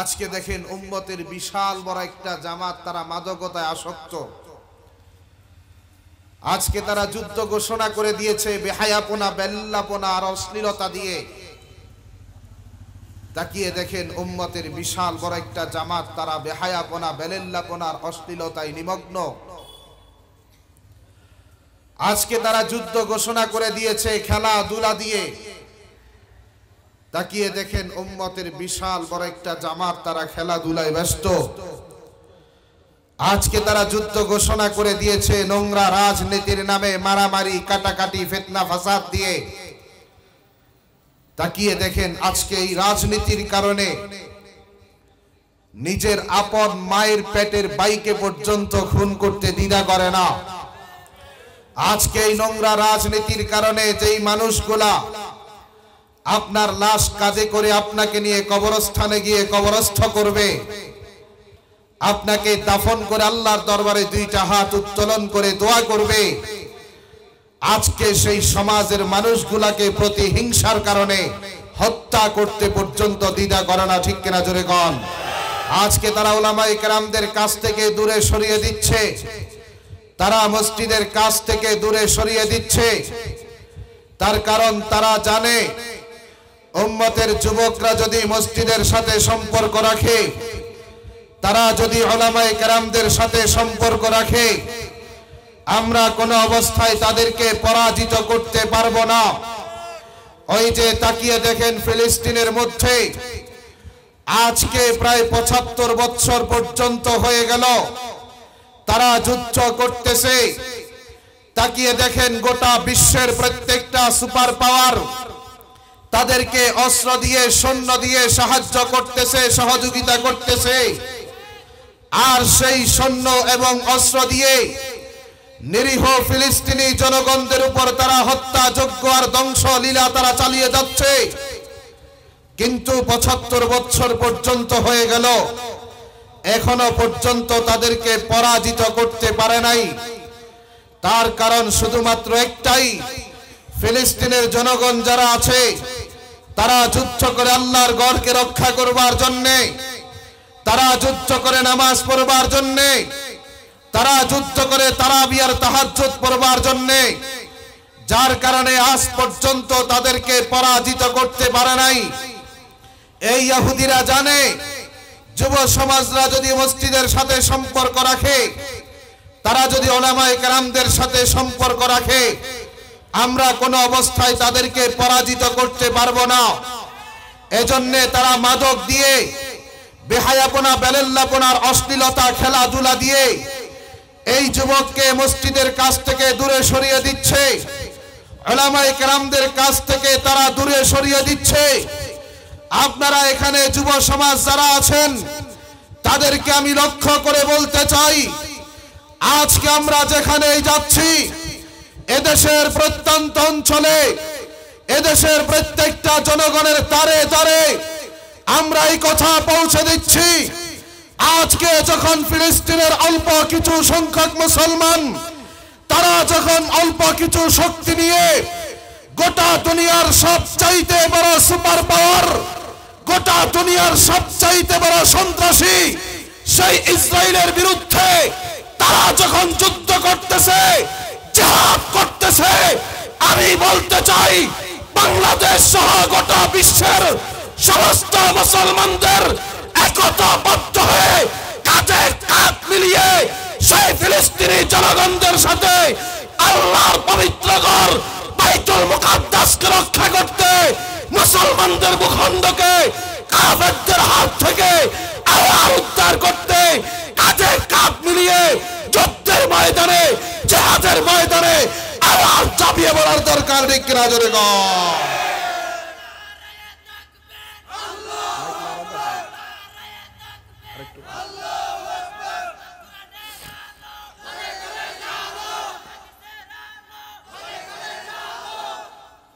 আজকে দেখেন উম্মতের বিশাল বড় একটা জামাত, তারা মাদকতায় আসক্ত। আজকে তারা যুদ্ধ ঘোষণা করে দিয়েছে বেহায়াপনা, বেল্লাপনা আর অশ্লীলতা দিয়ে। তাকিয়ে দেখেন উম্মতের বিশাল বড় একটা জামাত, তারা বেহায়াপনা, বেলেল্লাপনা আর অশ্লীলতায় নিমগ্ন। আজকে তারা যুদ্ধ ঘোষণা করে দিয়েছে খেলাধুলা দিয়ে। তাকিয়ে দেখেন উম্মতের বিশাল বড় একটা জামাত, তারা খেলাধুলায় ব্যস্ত। আজকে তারা যুদ্ধ ঘোষণা করে দিয়েছে নোংরা রাজনীতির নামে, মারামারি, কাটাকাটি, ফিতনা ফাসাদ দিয়ে। তাকিয়ে দেখেন আজকে এই রাজনীতির কারণে নিজের আপন মায়ের পেটের বাইকে পর্যন্ত খুন করতে দ্বিধা করে না। আজকে এই নোংরা রাজনীতির কারণে যেই মানুষগুলা আপনার লাশ কাঁধে করে আপনাকে নিয়ে কবরস্থানে গিয়ে কবরস্থ করবে, আপনাকে দাফন করে আল্লাহর দরবারে দুইটা হাত উত্তোলন করে দোয়া করবে, আজকে সেই সমাজের মানুষগুলাকে প্রতিহিংসার কারণে হত্যা করতে পর্যন্ত দ্বিধা করে না। ঠিক কিনা জোরে কন? আজকে তারা উলামায়ে কেরামদের কাছ থেকে দূরে সরিয়ে দিচ্ছে, তারা মসজিদের কাছ থেকে দূরে সরিয়ে দিচ্ছে। তার কারণ তারা জানে উম্মতের যুবকরা যদি মসজিদের সাথে সম্পর্ক রাখে, তারা যদি উলামায়ে কেরামদের সাথে সম্পর্ক রাখে, আমরা কোনো অবস্থায় তাদেরকে পরাজিত করতে পারবো না। ওই যে তাকিয়ে দেখেন ফিলিস্তিনের মধ্যে আজকে প্রায় ৭৫ বছর পর্যন্ত হয়ে গেল তারা যুদ্ধ করতেছে। তাকিয়ে দেখেন গোটা বিশ্বের প্রত্যেকটা সুপার পাওয়ার তাদেরকে অস্ত্র দিয়ে, সৈন্য দিয়ে সাহায্য করতেছে, সহযোগিতা করতেছে। আর সেই সৈন্য এবং অস্ত্র দিয়ে নিরীহ ফিলিস্তিনি জনগণদের উপর তারা হত্যাযজ্ঞ আর ধ্বংস লীলা তারা চালিয়ে যাচ্ছে। কিন্তু ৭৫ বছর পর্যন্ত হয়ে গেল, এখনো পর্যন্ত তাদেরকে পরাজিত করতে পারে নাই। তার কারণ শুধুমাত্র একটাই, ফিলিস্তিনের জনগণ যারা আছে তারা যুদ্ধ করে আল্লাহর ঘরকে রক্ষা করবার জন্যে, তারা যুদ্ধ করে নামাজ পড়বার জন্যে, তারা যুদ্ধ করে তারাবি আর তাহাজ্জুদ পড়বার জন্যে, যার কারণে আজ পর্যন্ত তাদেরকে পরাজিত করতে পারে নাই। এই ইহুদিরা জানে যুব সমাজরা যদি মসজিদের সাথে সম্পর্ক রাখে, তারা যদি উলামায়ে কেরামদের সাথে সম্পর্ক রাখে, আমরা কোনো অবস্থায় তাদেরকে পরাজিত করতে পারবো না। এজন্যে তারা মাদক দিয়ে, বেহায়াপনা, বেলেল্লাপনার অশ্লীলতা, খেলাধুলা দিয়ে এই যুবককে মসজিদের কাছ থেকে দূরে সরিয়ে দিচ্ছে, উলামায়ে কেরামদের কাছ থেকে তারা দূরে সরিয়ে দিচ্ছে। আপনারা এখানে যুব সমাজ যারা আছেন তাদেরকে আমি লক্ষ্য করে বলতে চাই, আজকে আমরা যেখানেই যাচ্ছি, এদেশের প্রত্যন্ত অঞ্চলে, এদেশের প্রত্যেকটা জনগণের দ্বারে দ্বারে আমরা এই কথা পৌঁছে দিচ্ছি। আজকে যখন ফিলিস্তিনের অল্প কিছু সংখ্যক মুসলমান তারা যখন অল্প কিছু শক্তি নিয়ে গোটা দুনিয়ার সবচাইতে বড় সুপার পাওয়ার, গোটা দুনিয়ার সবচাইতে বড় সন্ত্রাসী সেই ইসরায়েলের বিরুদ্ধে তারা যখন যুদ্ধ করতেছে, জিহাদ করতেছে, আমি বলতে চাই বাংলাদেশ সহ গোটা বিশ্বের সমস্ত মুসলমানদের একতাবদ্ধ হয়ে কাঁধে কাঁধ মিলিয়ে সেই ফিলিস্তিনি জনগণদের সাথে আল্লাহর পবিত্র ঘর বাইতুল মুকাদ্দাসকে রক্ষা করতে, মুসলমানদের ভূখণ্ডকে কাফেরদের হাত থেকে আল্লাহ উদ্ধার করতে কাঁধে কাঁধ মিলিয়ে যুদ্ধের ময়দানে, জিহাদের ময়দানে আল্লাহ চাপিয়ে বলার দরকার নেই। কিনা জোরে গো?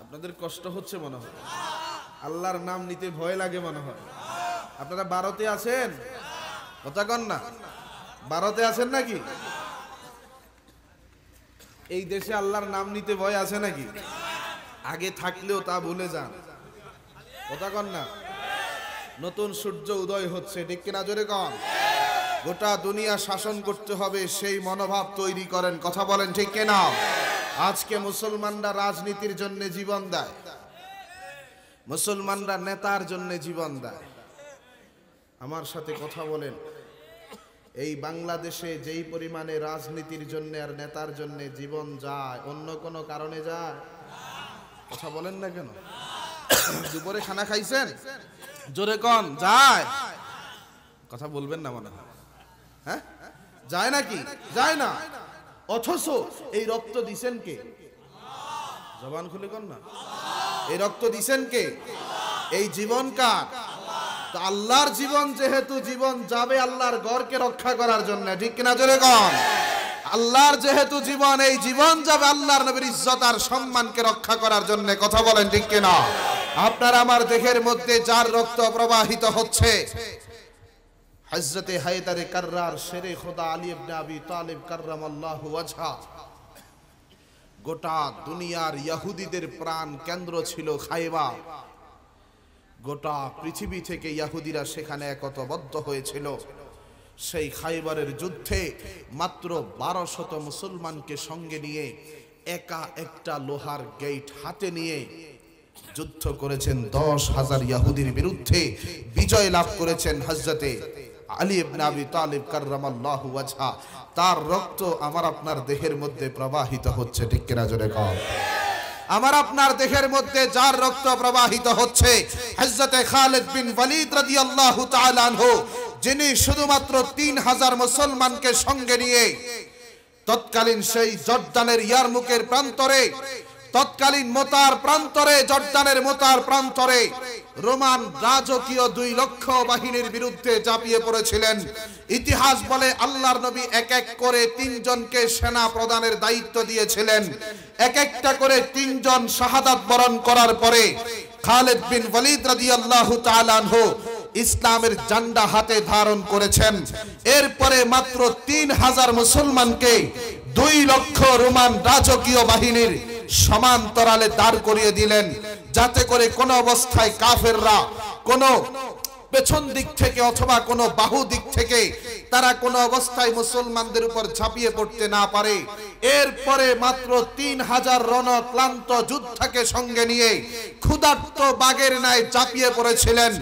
আপনাদের কষ্ট হচ্ছে মনে হয়, আল্লাহর নাম নিতে ভয় লাগে মনে হয়। আপনারা ভারতে আছেন, কথা কন না, ভারতে আছেন নাকি? এই দেশে আল্লাহর নাম নিতে ভয় আছে নাকি? আগে থাকলেও তা ভুলে যান, কথা কন না। নতুন সূর্য উদয় হচ্ছে, ঠিক কিনা জোরে কন? গোটা দুনিয়া শাসন করতে হবে সেই মনোভাব তৈরি করেন, কথা বলেন ঠিক কিনা? আজকে মুসলমানরা রাজনীতির জন্য জীবন দেয়, মুসলমানরা নেতার জন্য জীবন দেয়। আমার সাথে কথা বলেন, এই বাংলাদেশে যেই পরিমাণে রাজনীতির জন্য আর নেতার জন্য জীবন যায়, অন্য কোনো কারণে যায়? কথা বলেন না কেন? দুপুরে খানা খাইছেন? জোরে কন, যায়? কথা বলবেন না মনে হয়, হ্যাঁ? যায় নাকি? যায় না। অথচ এই রক্ত দিছেন কে? জবান খুলে কন না। এই রক্ত দিছেন কে? এই জীবন কার? তো আল্লাহর জীবন, যেহেতু জীবন যাবে আল্লাহর ঘরকে রক্ষা করার জন্য, ঠিক কিনা জোরে কন? আল্লাহর যেহেতু জীবন, এই জীবন যাবে আল্লাহর নবীর ইজ্জত আর সম্মানকে রক্ষা করার জন্য, কথা বলেন ঠিক কিনা? আপনার আমার দেহের মধ্যে যার রক্ত প্রবাহিত হচ্ছে, হযরতে হায়দারে কাররার শেরে খোদা আলী ইবনে আবি তালিব কাররামাল্লাহু ওয়াজহা, গোটা দুনিয়ার ইহুদিদের প্রাণ কেন্দ্র ছিল খায়বার। গোটা পৃথিবী থেকে ইহুদিরা সেখানে একতাবদ্ধ হয়েছিল। সেই খায়বারের যুদ্ধে মাত্র 1200 মুসলমানকে সঙ্গে নিয়ে একা একটা লোহার গেট হাতে নিয়ে যুদ্ধ করেছেন 10,000 ইহুদির বিরুদ্ধে। বিজয় লাভ করেছেন হযরতে আলী ইবনে আবি তালিব কাররামাল্লাহু ওয়াজহা। তার রক্ত আমার আপনার দেহের মধ্যে প্রবাহিত হচ্ছে, ঠিক কিনা জোরে কও? আমার আপনার দেহের মধ্যে যার রক্ত প্রবাহিত হচ্ছে, হযরতে খালিদ বিন ওয়ালিদ রাদিয়াল্লাহু তাআলা আনহু, যিনি শুধুমাত্র 3000 মুসলমানকে সঙ্গে নিয়ে তৎকালীন সেই জর্দানের ইয়ারমুকের প্রান্তরে, তৎকালীন মোতার প্রান্তরে, জর্দানের মোতার প্রান্তরে রোমান রাজকীয় 2 লক্ষ বাহিনীর বিরুদ্ধে ঝাঁপিয়ে পড়েছিলেন। ইতিহাস বলে আল্লাহর নবী এক এক করে 3 জনকে সেনা প্রদানের দায়িত্ব দিয়েছিলেন। এক একটা করে 3 জন শাহাদাত বরণ করার পরে খালিদ বিন ওয়ালিদ রাদিয়াল্লাহু তাআলা আনহু ইসলামের ঝান্ডা হাতে ধারণ করেছেন। এরপরে মাত্র 3000 মুসলমানকে 2 লক্ষ রোমান রাজকীয় বাহিনীর সমান্তরালে দাঁড় করিয়ে দিলেন, যাতে করে কোন অবস্থায় কাফেররা কোন পেছন দিক থেকে অথবা কোন বাহু দিক থেকে তারা কোন অবস্থায় মুসলমানদের উপর ঝাঁপিয়ে পড়তে না পারে। এরপরে মাত্র 3000 রণক্লান্ত যোদ্ধাকে সঙ্গে নিয়ে ক্ষুধার্ত বাঘের ন্যায় ঝাঁপিয়ে পড়েছিলেন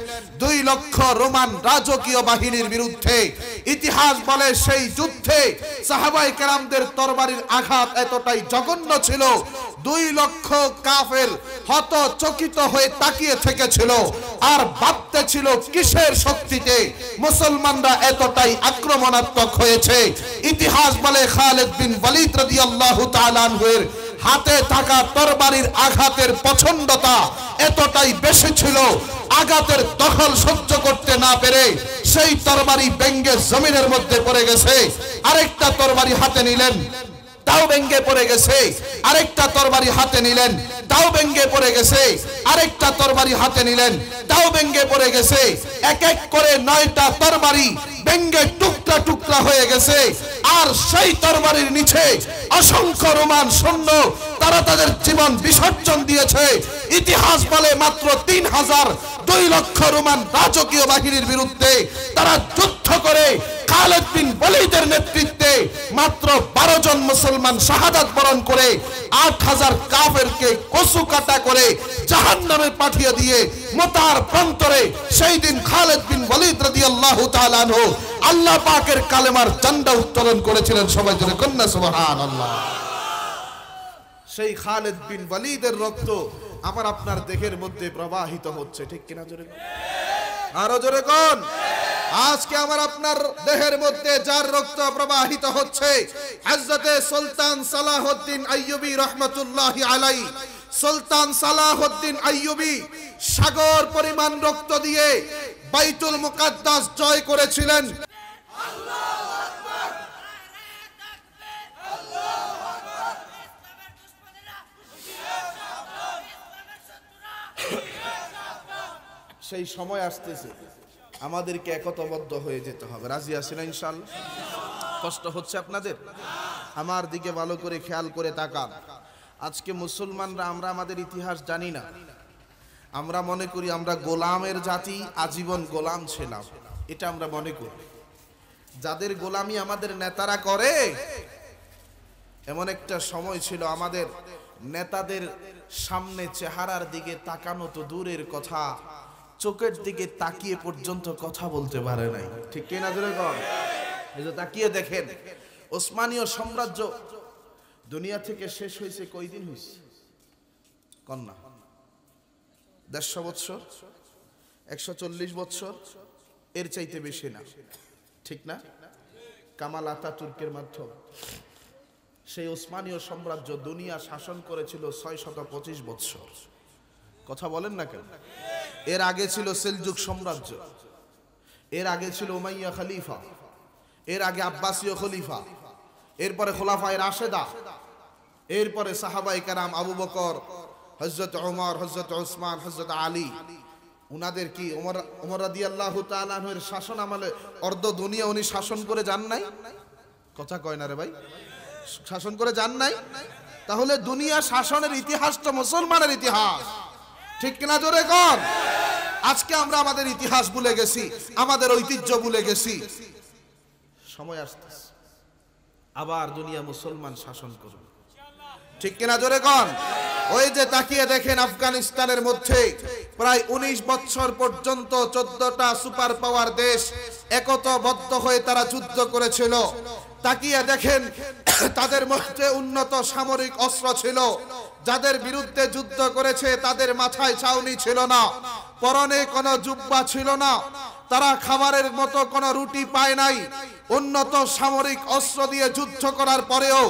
2 লক্ষ রোমান রাজকীয় বাহিনীর বিরুদ্ধে। ইতিহাস বলে সেই যুদ্ধে সাহাবায়ে কেরামদের তরবারির আঘাত এতটাই জঘন্য ছিল, 2 লক্ষ কাফের হতচকিত হয়ে তাকিয়ে থেকেছিল আর ভাবতেছিল কিসের শক্তিতে মুসলমানরা এতটাই আক্রমণাত্মক হয়েছে। ইতিহাস বলে খালিদ বিন ওয়ালিদ রাদিয়াল্লাহু তাআলা আনহুর হাতে থাকা তরবারির আঘাতের প্রচন্ডতা এতটাই বেশি ছিল, আঘাতের দখল সহ্য করতে না পেরে সেই তরবারি ভেঙে জমিনের মধ্যে পড়ে গেছে। আরেকটা তরবারি হাতে নিলেন, তাও ভেঙে পড়ে গেছে। আরেকটা তরবারি হাতে নিলেন, তাও ভেঙে পড়ে গেছে। আরেকটা তরবারি হাতে নিলেন, তাও ভেঙে পড়ে গেছে। এক এক করে 9টা তরবারি ভেঙে টুকরা টুকরা হয়ে গেছে। আর সেই তরবারির নিচে অসংখ্য রোমান সৈন্য তারা তাদের জীবন বিসর্জন দিয়েছে। ইতিহাস বলে মাত্র 3000 2 লক্ষ রোমান রাজকীয় বাহিনীর বিরুদ্ধে তারা যুদ্ধ করে খালিদ বিন ওয়ালিদের নেতৃত্বে মাত্র 12 জন মুসলমান শাহাদাত বরণ করে 8000 কাফেরকে কচু কাটা করে জাহান্নামে পাঠিয়ে দিয়ে মোতার প্রান্তরে সেই দিন খালিদ বিন ওয়ালিদ রাদিয়াল্লাহু তাআলা আনহু আল্লাহ পাকের কালেমার ঝান্ডা উত্তোলন করেছিলেন। সবাই জোরে কন্যা সুবহানাল্লাহ। সেই খালিদ বিন ওয়ালিদের রক্ত আমার আপনার দেহের মধ্যে প্রবাহিত হচ্ছে, ঠিক কিনা জোরে? আরো জোরে কোন? আজকে আমার আপনার দেহের মধ্যে যার রক্ত প্রবাহিত হচ্ছে, হযরতে সুলতান সালাহউদ্দিন আইয়ুবী রাহমাতুল্লাহি আলাইহি, সুলতান সালাহউদ্দিন আইয়ুবী সাগর পরিমাণ রক্ত দিয়ে বাইতুল মুকাদ্দাস জয় করেছিলেন। আল্লাহু আকবার, আল্লাহু আকবার। সেই সময় আসতেছে আমাদেরকে একতাবদ্ধ হয়ে যেতে হবে। রাজি আছেন ইনশাআল্লাহ? কষ্ট হচ্ছে আপনাদের? আমার দিকে ভালো করে খেয়াল করে তাকান। আজকে মুসলমানরা আমরা আমাদের ইতিহাস জানি না, আমরা মনে করি আমরা গোলামের জাতি, আজীবন গোলাম ছিলাম, এটা আমরা মনে করি। যাদের গোলামি আমাদের নেতারা করে, এমন একটা সময় ছিল আমাদের নেতাদের সামনে চেহারার দিকে তাকানো তো দূরের কথা, চোখের দিকে তাকিয়ে পর্যন্ত কথা বলতে পারে নাই। ঠিক কিনা জোরে কর? এই যে তাকিয়ে দেখেন, ওসমানীয় সাম্রাজ্য দুনিয়া থেকে শেষ হয়েছে কয়দিন হয়েছে? কন্যা 150 বছর, 140 বছর, এর চাইতে বেশি না, ঠিক না? কামাল আতাতুর্কের মাধ্যমে সেই ওসমানীয় সাম্রাজ্য দুনিয়া শাসন করেছিল 625 বছর। কথা বলেন না কেন? এর আগে ছিল সেলজুক সাম্রাজ্য, এর আগে ছিল উমাইয়া খলিফা, এর আগে আব্বাসীয় খলিফা, এরপরে খোলাফায়ে রাশেদা, এরপরে সাহাবায়ে কেরাম আবু বকর, হযরত ওমর, হযরত ওসমান, হযরত আলী, উনাদের কি ওমর রাদিয়াল্লাহু তাআলা আনহুর শাসন আমলে অর্ধ দুনিয়া উনি শাসন করে যান নাই? কথা কয় না রে ভাই? শাসন করে যান নাই? তাহলে দুনিয়া শাসনের ইতিহাস তো মুসলমানের ইতিহাস, ঠিক কিনা জোরে কর? আজকে আমরা আমাদের ইতিহাস ভুলে গেছি, আমাদের ঐতিহ্য ভুলে গেছি। সময় আসতেছে আবার দুনিয়া মুসলমান শাসন করবে, ঠিক কিনা জোরে কর? ওই যে তাকিয়ে দেখেন, আফগানিস্তানের মধ্যে প্রায় 19 বছর পর্যন্ত 14টা সুপার পাওয়ার দেশ একতাবদ্ধ হয়ে তারা যুদ্ধ করেছিল। তাকিয়ে দেখেন, তাদের মধ্যে উন্নত সামরিক অস্ত্র ছিল। যাদের বিরুদ্ধে যুদ্ধ করেছে তাদের মাথায় ছাউনি ছিল না, পরনে কোনো জুব্বা ছিল না, তারা খাবারের মতো কোনো রুটি পায় নাই। উন্নত সামরিক অস্ত্র দিয়ে যুদ্ধ করার পরেও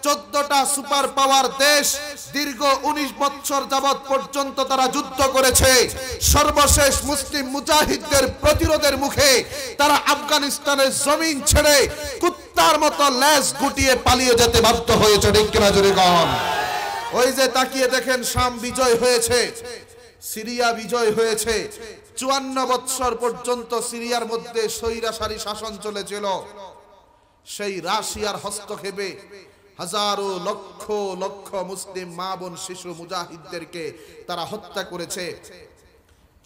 14টা সুপার পাওয়ার দেশ দীর্ঘ 19 বছর যাবত পর্যন্ত তারা যুদ্ধ করেছে। সর্বশেষ মুসলিম মুজাহিদদের প্রতিরোধের মুখে তারা আফগানিস্তানের জমিন ছেড়ে কুত্তার মতো লেজ গুটিয়ে পালিয়ে যেতে বাধ্য হয়েছে, ঠিক কিনা জোরে কন? ওই যে তাকিয়ে দেখেন, শাম বিজয় হয়েছে, সিরিয়া বিজয় হয়েছে। 54 বছর পর্যন্ত সিরিয়ার মধ্যে স্বৈরাচারী শাসন চলেছিল। সেই রাশিয়ার হস্তক্ষেপে হাজারো লক্ষ লক্ষ মুসলিম মা বোন শিশু মুজাহিদদেরকে তারা হত্যা করেছে।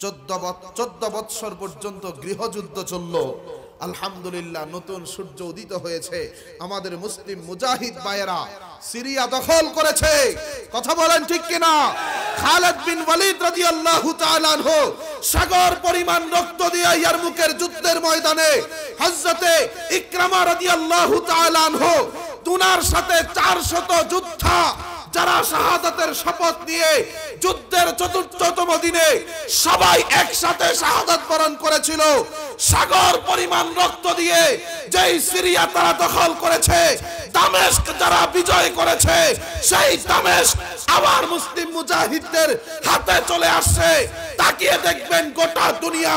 14 বছর পর্যন্ত গৃহযুদ্ধ চলল। আলহামদুলিল্লাহ, নতুন সূর্য উদিত হয়েছে। আমাদের মুসলিম মুজাহিদ ভাইয়েরা সিরিয়া দখল করেছে। কথা বলেন ঠিক কিনা? খালিদ বিন ওয়ালিদ রাদিয়াল্লাহু তাআলা আনহু সাগর পরিমাণ রক্ত দিয়ে ইয়ারমুকের যুদ্ধের ময়দানে হযরতে ইকরামা রাদিয়াল্লাহু তাআলা আনহু দুনার সাথে 400 যোদ্ধা যারা শাহাদাতের শপথ নিয়ে যুদ্ধের ৪র্থতম দিনে সবাই একসাথে শাহাদাত বরণ করেছিল। সাগর পরিমাণ রক্ত দিয়ে যেই সিরিয়া তারা দখল করেছে, দামেস্ক যারা বিজয় করেছে, সেই দামেস্ক আবার মুসলিম মুজাহিদদের হাতে চলে আসছে। তাকিয়ে দেখবেন গোটা দুনিয়া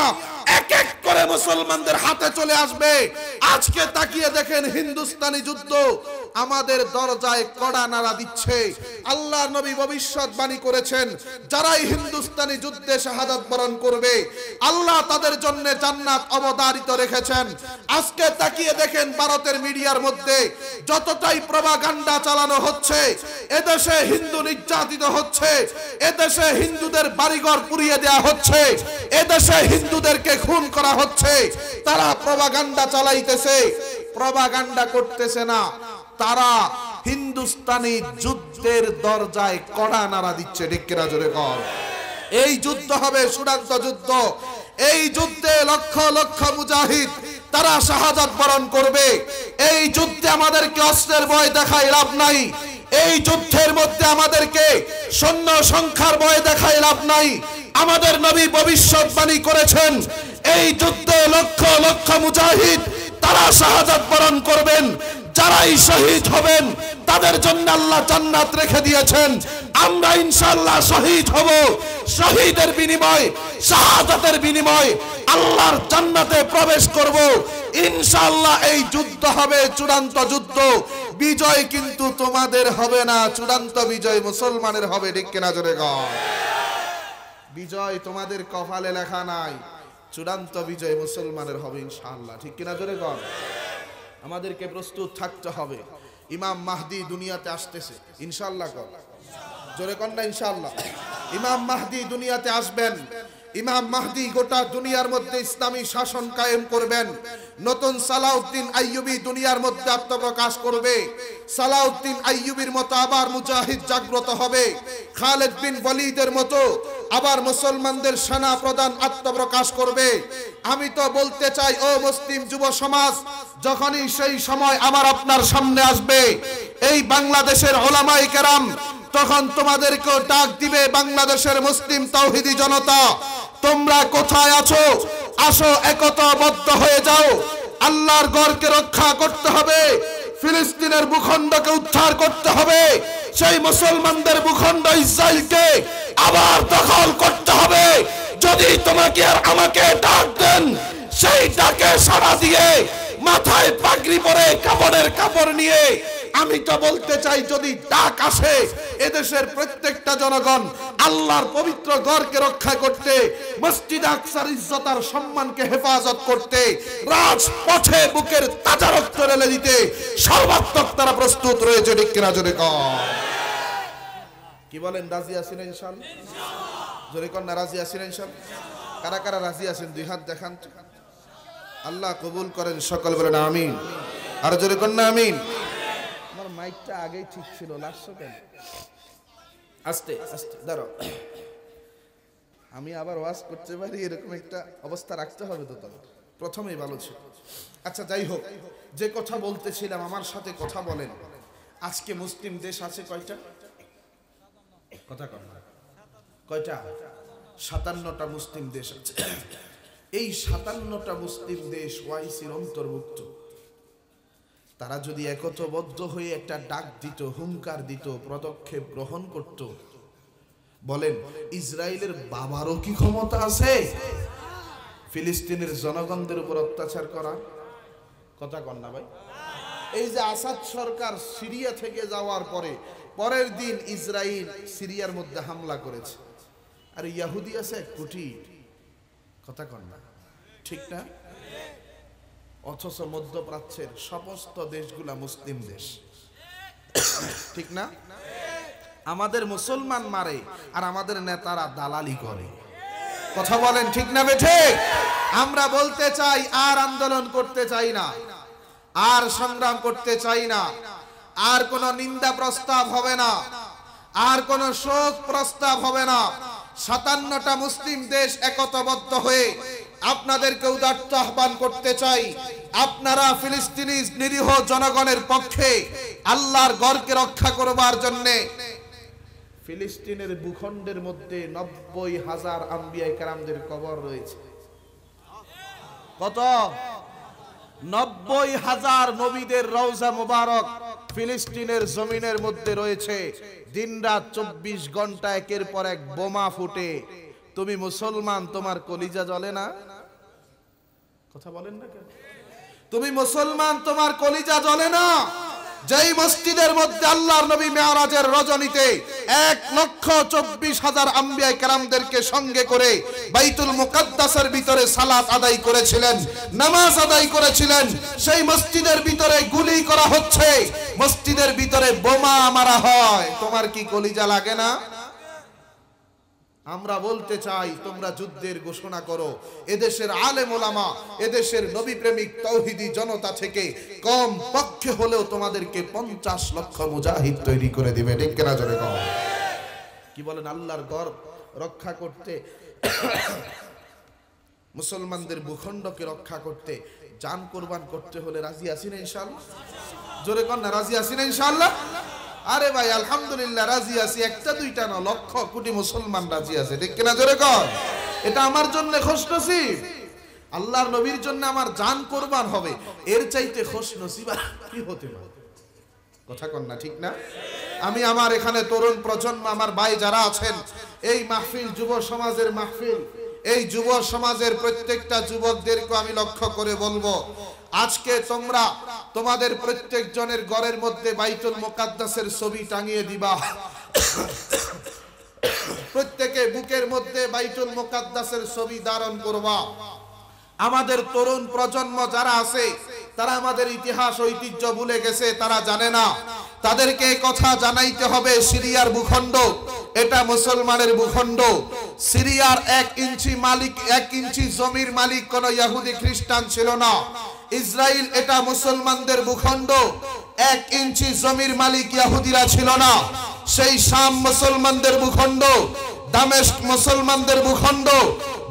এক এক করে মুসলমানদের হাতে চলে আসবে। আজকে তাকিয়ে দেখেন, হিন্দুস্তানি যুদ্ধ আমাদের দরজায় কড়া নাড়া দিচ্ছে। আল্লাহর নবী ভবিষ্যৎবাণী করেছেন, যারাই হিন্দুস্তানি যুদ্ধে শাহাদাত বরণ করবে আল্লাহ তাদের জন্য জান্নাত অবধারিত রেখেছেন। আজকে তাকিয়ে দেখেন, ভারতের মিডিয়ার মধ্যে যতটাই প্রপাগান্ডা চালানো হচ্ছে, এদেশে হিন্দু নির্যাতিত হচ্ছে, এদেশে হিন্দুদের বাড়িঘর পুড়িয়ে দেওয়া হচ্ছে, এদেশে হিন্দুদেরকে খুন করা হচ্ছে। তারা প্রপাগান্ডা চালাইতেছে, প্রপাগান্ডা করতেছে না, তারা হিন্দুস্তানি যুদ্ধের দরজায় কড়া নাড়া দিচ্ছে, ঠিক কিনা জোরে কর? এই যুদ্ধ হবে চূড়ান্ত যুদ্ধ। এই যুদ্ধে লক্ষ লক্ষ মুজাহিদ তারা শাহাদাত বরণ করবে। এই যুদ্ধে আমাদেরকে অস্ত্রের ভয় দেখায় লাভ নাই। এই যুদ্ধের মধ্যে আমাদেরকে সৈন্য সংখ্যার ভয় দেখায় লাভ নাই। আমাদের নবী ভবিষ্যৎবাণী করেছেন, এই যুদ্ধে লক্ষ লক্ষ মুজাহিদ তারা শাহাদাত বরণ করবেন। যারাই শহীদ হবেন তাদের জন্য আল্লাহ জান্নাত রেখে দিয়েছেন। আমরা ইনশাআল্লাহ শহীদ হব। শহীদের বিনিময়, শাহাদাতের বিনিময় আল্লাহর জান্নাতে প্রবেশ করব ইনশাআল্লাহ। এই যুদ্ধ হবে চূড়ান্ত যুদ্ধ। বিজয় কিন্তু তোমাদের হবে না, চূড়ান্ত বিজয় মুসলমানের হবে, ঠিক কিনা জোরে কর? বিজয় তোমাদের কপালে লেখা নাই, চূড়ান্ত বিজয় মুসলমানের হবে ইনশাআল্লাহ, ঠিক কিনা জোরে কর? আমাদেরকে প্রস্তুত থাকতে হবে। ইমাম মাহদি দুনিয়াতে আসতেছে ইনশাআল্লাহ। কর জোরে কর না ইনশাআল্লাহ। ইমাম মাহদি দুনিয়াতে আসবেন। ইমাম মাহদি গোটা দুনিয়ার মধ্যে ইসলামী শাসন কায়েম করবেন। নতুন সালাউদ্দিন আইয়ুবী দুনিয়ার মধ্যে আত্মপ্রকাশ করবে। সালাউদ্দিন আইয়ুবীর মতো আবার মুজাহিদ জাগ্রত হবে। খালেদ বিন ওয়ালিদের মতো আবার মুসলমানদের সেনা প্রধান আত্মপ্রকাশ করবে। আমি তো বলতে চাই, ও মুসলিম যুব সমাজ, যখনই সেই সময় আমার আপনার সামনে আসবে এই বাংলাদেশের উলামায়ে কেরাম, তখন তোমাদেরকেও ডাক দিবে বাংলাদেশের মুসলিম তাওহীদি জনতা, তোমরা কোথায় আছো? আসো, একতাবদ্ধ হয়ে যাও। আল্লাহর ঘরকে রক্ষা করতে হবে, ফিলিস্তিনের ভূখণ্ডকে উদ্ধার করতে হবে, সেই মুসলমানদের ভূখণ্ড ইসরায়েলকে আবার দখল করতে হবে। যদি তোমাকে আর আমাকে ডাক দেন, সেই ডাকে সাড়া দিয়ে মাথায় পাগড়ি পরে কাপড়ের কাপড় নিয়ে আমি তো বলতে চাই, যদি ডাক আসে এদেশের প্রত্যেকটা জনগণ আল্লাহর পবিত্র ঘরকে রক্ষা করতে, মসজিদ আকসার ইজ্জত আর সম্মানকে হেফাজত করতে, রাজপথে বুকের তাজা রক্ত ঢেলে দিতে সর্বাত্মক তারা প্রস্তুত রয়েছে। ঠিক কিনা জোরে কর? কি বলেন, রাজি আছেন ইনশাআল্লাহ? জোরে কর না, রাজি আছেন ইনশাআল্লাহ? কারা কারা রাজি আছেন দুই হাত দেখান। আল্লাহ কবুল করেন, সকল বলেন আমিন। আর জোরে কর না আমিন। আমার মাইকটা আগেই ঠিক ছিল, লাগছো কেন? আস্তে আস্তে দাঁড়াও, আমি আবার ওয়াজ করতে পারি এরকম একটা অবস্থা রাখতে হবে তো তোমার। প্রথমেই ভালো ছিল। আচ্ছা যাই হোক, যে কথা বলতেছিলাম, আমার সাথে কথা বলেন। আজকে মুসলিম দেশ আছে কয়টা? কথা কর না, কয়টা? 57টা মুসলিম দেশ আছে। এই 57টা মুসলিম দেশ ওয়াইসির অন্তর্ভুক্ত। তারা যদি একতাবদ্ধ হয়ে একটা ডাক দিত, হুঙ্কার দিত, পদক্ষেপ গ্রহণ করত, বলেন ইসরায়েলের বাবারও কি ক্ষমতা আছে ফিলিস্তিনের জনগণদের উপর অত্যাচার করা? কথা কন না ভাই। এই যে আসাদ সরকার সিরিয়া থেকে যাওয়ার পরে পরের দিন ইসরায়েল সিরিয়ার মধ্যে হামলা করেছে, আর ইহুদি আছে 1 কোটি। কথা কন না, ঠিক না? অথচ মধ্যপ্রাচ্যের সমস্ত দেশগুলা মুসলিম দেশ, ঠিক না? আমাদের মুসলমান মারে আর আমাদের নেতারা দালালি করে। কথা বলেন, ঠিক না বেঠে? আমরা বলতে চাই, আর আন্দোলন করতে চাই না, আর সংগ্রাম করতে চাই না, আর কোন নিন্দা প্রস্তাব হবে না, আর কোন শোক প্রস্তাব হবে না। 57টা মুসলিম দেশ একতাবদ্ধ হয়ে আপনাদেরকে উদাত্ত আহ্বান করতে চাই, আপনারা ফিলিস্তিনি নিরীহ জনগণের পক্ষে আল্লাহর ঘরকে রক্ষা করবার জন্য ফিলিস্তিনের ভূখণ্ডের মধ্যে 90,000 আম্বিয়া কেরামদের কবর রয়েছে। কত? 90,000 নবীদের রওজা মুবারক ফিলিস্তিনের জমিনের মধ্যে রয়েছে। দিনরাত 24 ঘন্টা একের পর এক বোমা ফুটে। তুমি মুসলমান, তোমার কলিজা জ্বলে না? কথা বলেন না কেন? তুমি মুসলমান, তোমার কলিজা জ্বলে না? যেই মসজিদের মধ্যে আল্লাহর নবী মেরাজের রজনীতে 1,24,000 আম্বিয়া কেরামদেরকে সঙ্গে করে বাইতুল মুকাদ্দাসের ভিতরে সালাত আদায় করেছিলেন, নামাজ আদায় করেছিলেন, সেই মসজিদের ভিতরে গুলি করা হচ্ছে, মসজিদের ভিতরে বোমা মারা হয়, তোমার কি কলিজা লাগে না? আমরা বলতে চাই, তোমরা যুদ্ধের ঘোষণা করো। এদেশের আলেম ওলামা, এদেশের নবী প্রেমিক তাওহীদি জনতা থেকে কম পক্ষে হলেও তোমাদেরকে 50 লক্ষ মুজাহিদ তৈরি করে দিবে। ঠিক কিনা জোরে কও? কি বলেন? আল্লাহর ঘর রক্ষা করতে, মুসলমানদের ভূখণ্ডকে রক্ষা করতে জান কুরবান করতে হলে রাজি আছি না ইনশাআল্লাহ? জোরে কন না, রাজি আছি না ইনশাআল্লাহ? আরে ভাই আলহামদুলিল্লাহ রাজি আছি, একটা দুইটা না, লক্ষ কোটি মুসলমান রাজি আছে। ঠিক কিনা জোরে কর? এটা আমার জন্য খুশনসিব, আল্লাহর নবীর জন্য আমার জান কুরবান হবে, এর চাইতে খুশনসিব কি হতে পারে? কথা কন না, ঠিক না? আমি আমার এখানে তরুণ প্রজন্ম, আমার ভাই যারা আছেন, এই মাহফিল যুব সমাজের মাহফিল, এই যুব সমাজের প্রত্যেকটা যুবকদেরকে আমি লক্ষ্য করে বলবো, আজকে তোমরা তোমাদের প্রত্যেক জনের ঘরের মধ্যে বাইতুল মুকাদ্দাসের ছবি টাঙিয়ে দিবা, প্রত্যেকে বুকের মধ্যে বাইতুল মুকাদ্দাসের ছবি ধারণ করবা। আমাদের তরুণ প্রজন্ম যারা আছে, তারা আমাদের ইতিহাস ঐতিহ্য ভুলে গেছে, তারা জানে না তাদেরকে কথা জানাইতে হবে সিরিয়ার ভূখণ্ড এটা মুসলমানের ভূখণ্ড। সিরিয়ার 1 ইঞ্চি মালিক 1 ইঞ্চি জমির মালিক কোন ইহুদি খ্রিস্টান ছিল না। ইসরায়েল এটা মুসলমানদের ভূখণ্ড, 1 ইঞ্চি জমির মালিক ইহুদিরা ছিল না। সেই শাম মুসলমানদের ভূখণ্ড, দামেস্ক মুসলমানদের ভূখণ্ড,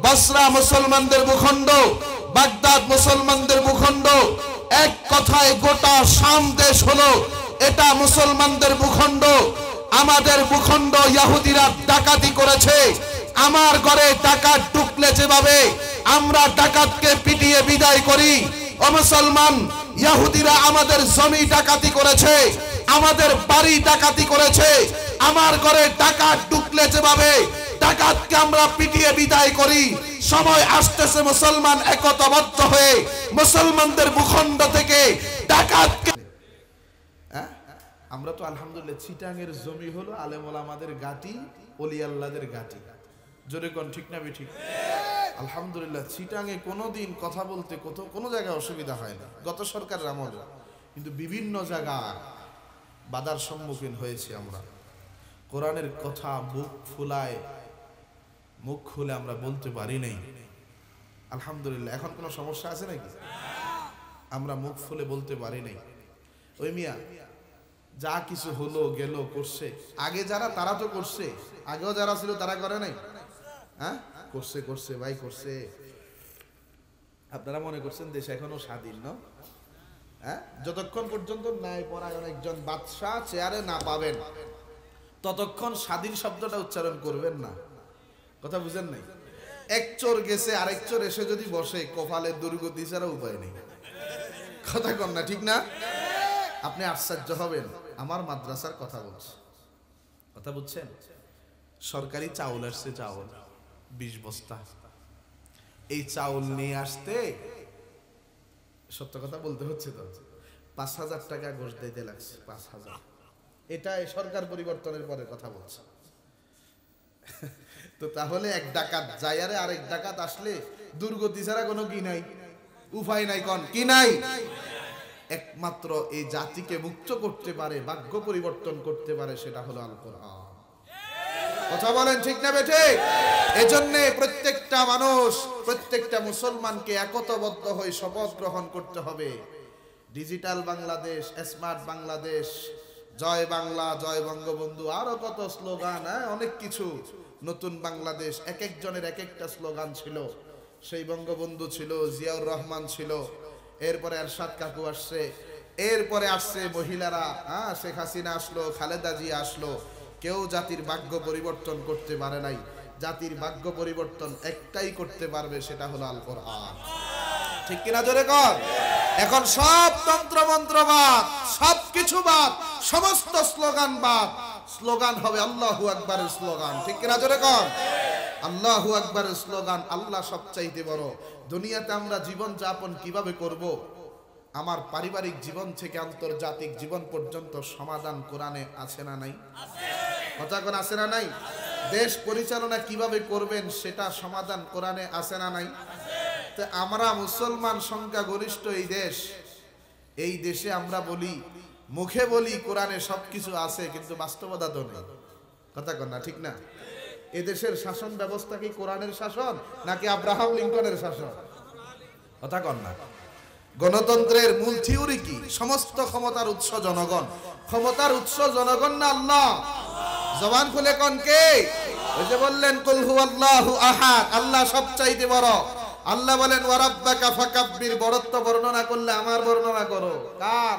বসরা মুসলমানদের ভূখণ্ড, বাগদাদ মুসলমানদের ভূখণ্ড। এক কথায় গোটা শাম দেশ হলো এটা মুসলমানদের ভূখণ্ড। আমাদের ভূখণ্ড ইহুদিরা ডাকাতি করেছে। আমার ঘরে ডাকাত ঢুকলে যেভাবে আমরা ডাকাতকে পিটিয়ে বিদায় করি, ও মুসলমান ইহুদিরা আমাদের জমি ডাকাতি করেছে, আমাদের বাড়ি ডাকাতি করেছে। আমার ঘরে ডাকাত ঢুকলে যেভাবে ডাকাতকে আমরা পিটিয়ে বিদায় করি, সময় আসতেছে মুসলমান একতাবদ্ধ হয়ে মুসলমানদের ভূখণ্ড থেকে ডাকাতকে। আমরা তো আলহামদুলিল্লাহ চিটাঙের জমি হলো আলেম ওলামাদের গাটি, ওলি আল্লাহদের গাটি। জোরে কোন ঠিক না বেঠিক? আলহামদুলিল্লাহ চিটাঙে কোনোদিন কথা বলতে কোনো জায়গায় অসুবিধা হয় না গত সরকারের আমলে, কিন্তু বিভিন্ন জায়গায় বাধার সম্মুখীন হয়েছি আমরা। কোরআনের কথা মুখ খুলে আমরা বলতে পারি নাই। আলহামদুলিল্লাহ এখন কোনো সমস্যা আছে নাকি? আমরা মুখ খুলে বলতে পারি নাই। ওই মিয়া যা কিছু হলো গেল করছে, আগে যারা তারা তো করছে, আগেও যারা ছিল তারা করে নাই? হ্যাঁ করছে ভাই করছে। আপনারা মনে করছেন দেশ এখনো স্বাধীন না? হ্যাঁ, যতক্ষণ পর্যন্ত ন্যায় পরায়ণ একজন বাদশাহ চেয়ারে না পাবেন ততক্ষণ স্বাধীন শব্দটা উচ্চারণ করবেন না। কথা বুঝেন নাই? এক চোর গেছে আরেক চোর এসে যদি বসে, কপালের দুর্গতি ছাড়া উপায় নেই। কথা কম না ঠিক না? আপনি আশ্চর্য হবেন। আমার মাদ্রাসার কথা বলছি, কথা বুঝছেন? সরকারি চাউল আসছে, চাউল 20 বস্তা। এই চাউল নিয়ে আসতে সত্য কথা বলতে হচ্ছে তো 5,000 টাকা ঘুষ দিতে লাগছে। 5,000। এটা সরকার পরিবর্তনের পরে কথা বলছে। তো তাহলে এক ডাকাত যায়ারে আরেক ডাকাত আসলে দুর্গতি ছাড়া কোনো কি নাই, উপায় নাই। কোন কি নাই? একমাত্র এই জাতিকে মুক্ত করতে পারে, ভাগ্য পরিবর্তন করতে পারে, সেটা হলো আল কোরআন। কথা বলেন ঠিক না বেঠে? এজন্য প্রত্যেকটা মানুষ, প্রত্যেকটা মুসলমানকে একতাবদ্ধ হয়ে শপথ গ্রহণ করতে হবে। ডিজিটাল বাংলাদেশ, স্মার্ট বাংলাদেশ, জয় বাংলা, জয় বঙ্গবন্ধু, আরো কত স্লোগান, অনেক কিছু। নতুন বাংলাদেশ, এক একজনের এক একটা স্লোগান ছিল। সেই বঙ্গবন্ধু ছিল, জিয়াউর রহমান ছিল, এরপরে এরশাদ কাকু আসছে, এরপরে আসছে মহিলারা, শেখ হাসিনা আসলো, খালেদা জিয়া আসলো। কেউ জাতির ভাগ্য পরিবর্তন করতে পারে নাই। জাতির ভাগ্য পরিবর্তন একটাই করতে পারবে, সেটা হলো আল কোরআন। ঠিক কিনা জোরে কর? এখন সব তন্ত্রমন্ত্র বাদ, সবকিছু বাদ, সমস্ত স্লোগান বাদ। স্লোগান হবে আল্লাহু আকবারের স্লোগান। ঠিক কিনা জোরে কর? আল্লাহু আকবারের স্লোগান। আল্লাহ সবচাইতে বড়। দুনিয়াতে আমরা জীবন যাপন কিভাবে করব, আমার পারিবারিক জীবন থেকে আন্তর্জাতিক জীবন পর্যন্ত সমাধান কোরআনে আছে না নাই? কথা কোন আছে না নাই? দেশ পরিচালনা কিভাবে করবেন সেটা সমাধান কোরআনে আছে না নাই? তো আমরা মুসলমান সংখ্যা গরিষ্ঠ এই দেশে আমরা বলি, মুখে বলি কোরআনে সবকিছু আছে, কিন্তু বাস্তবতা তো নেই। কথা কন না ঠিক না? এদেশের শাসন ব্যবস্থা কি কোরআনের শাসন নাকি আব্রাহাম লিঙ্কনের শাসন? কথা কন না। গণতন্ত্রের মূল থিওরি কি? সমস্ত ক্ষমতার উৎস জনগণ। ক্ষমতার উৎস জনগণ না আল্লাহ? জবান খুলে কোন কে? ওই যে বললেন কুল হুয়াল্লাহু আহাদ, আল্লাহ সবচাইতে বড়। আল্লাহ বলেন ওয়া রাব্বাকা ফাকাব্বির, বড়ত্ব বর্ণনা করলে আমার বর্ণনা করো। কার?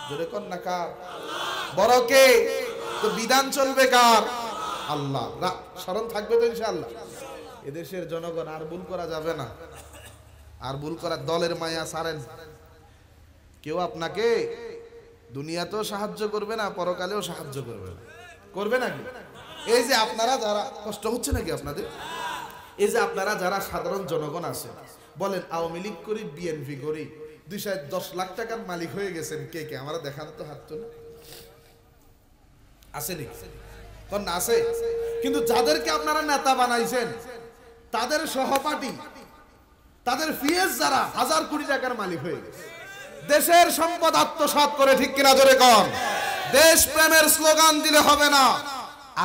জোরে কোন না কার? বড় কে? তো বিধান চলবে কার? আল্লাহ। স্মরণ থাকবে তো ইনশাআল্লাহ? এদেশের জনগণ আর ভুল করা যাবে না। আর ভুল করার দলের মায়া ছাড়েন। কেউ আপনাকে দুনিয়াতেও সাহায্য করবে না, পরকালেও সাহায্য করবে না। করবে নাকি? এই যে আপনারা যারা, কষ্ট হচ্ছে নাকি আপনাদের? এই যে আপনারা যারা সাধারণ জনগণ আছে, বলেন আওয়ামী লীগ করি, বিএনপি করি, 210 লাখ টাকার মালিক হয়ে গেছেন কে কে? আমরা দেখান তো হাত তোলে। আছে নাকি? কোন আছে? কিন্তু যাদেরকে আপনারা নেতা বানাইছেন, তাদের সহপাঠী, তাদের ফিএস যারা 1000 কোটি টাকার মালিক হয়ে গেছে, দেশের সম্পদ আত্মসাৎ করে। ঠিক কিনা জোরে কন? দেশ প্রেমের স্লোগান দিলে হবে না,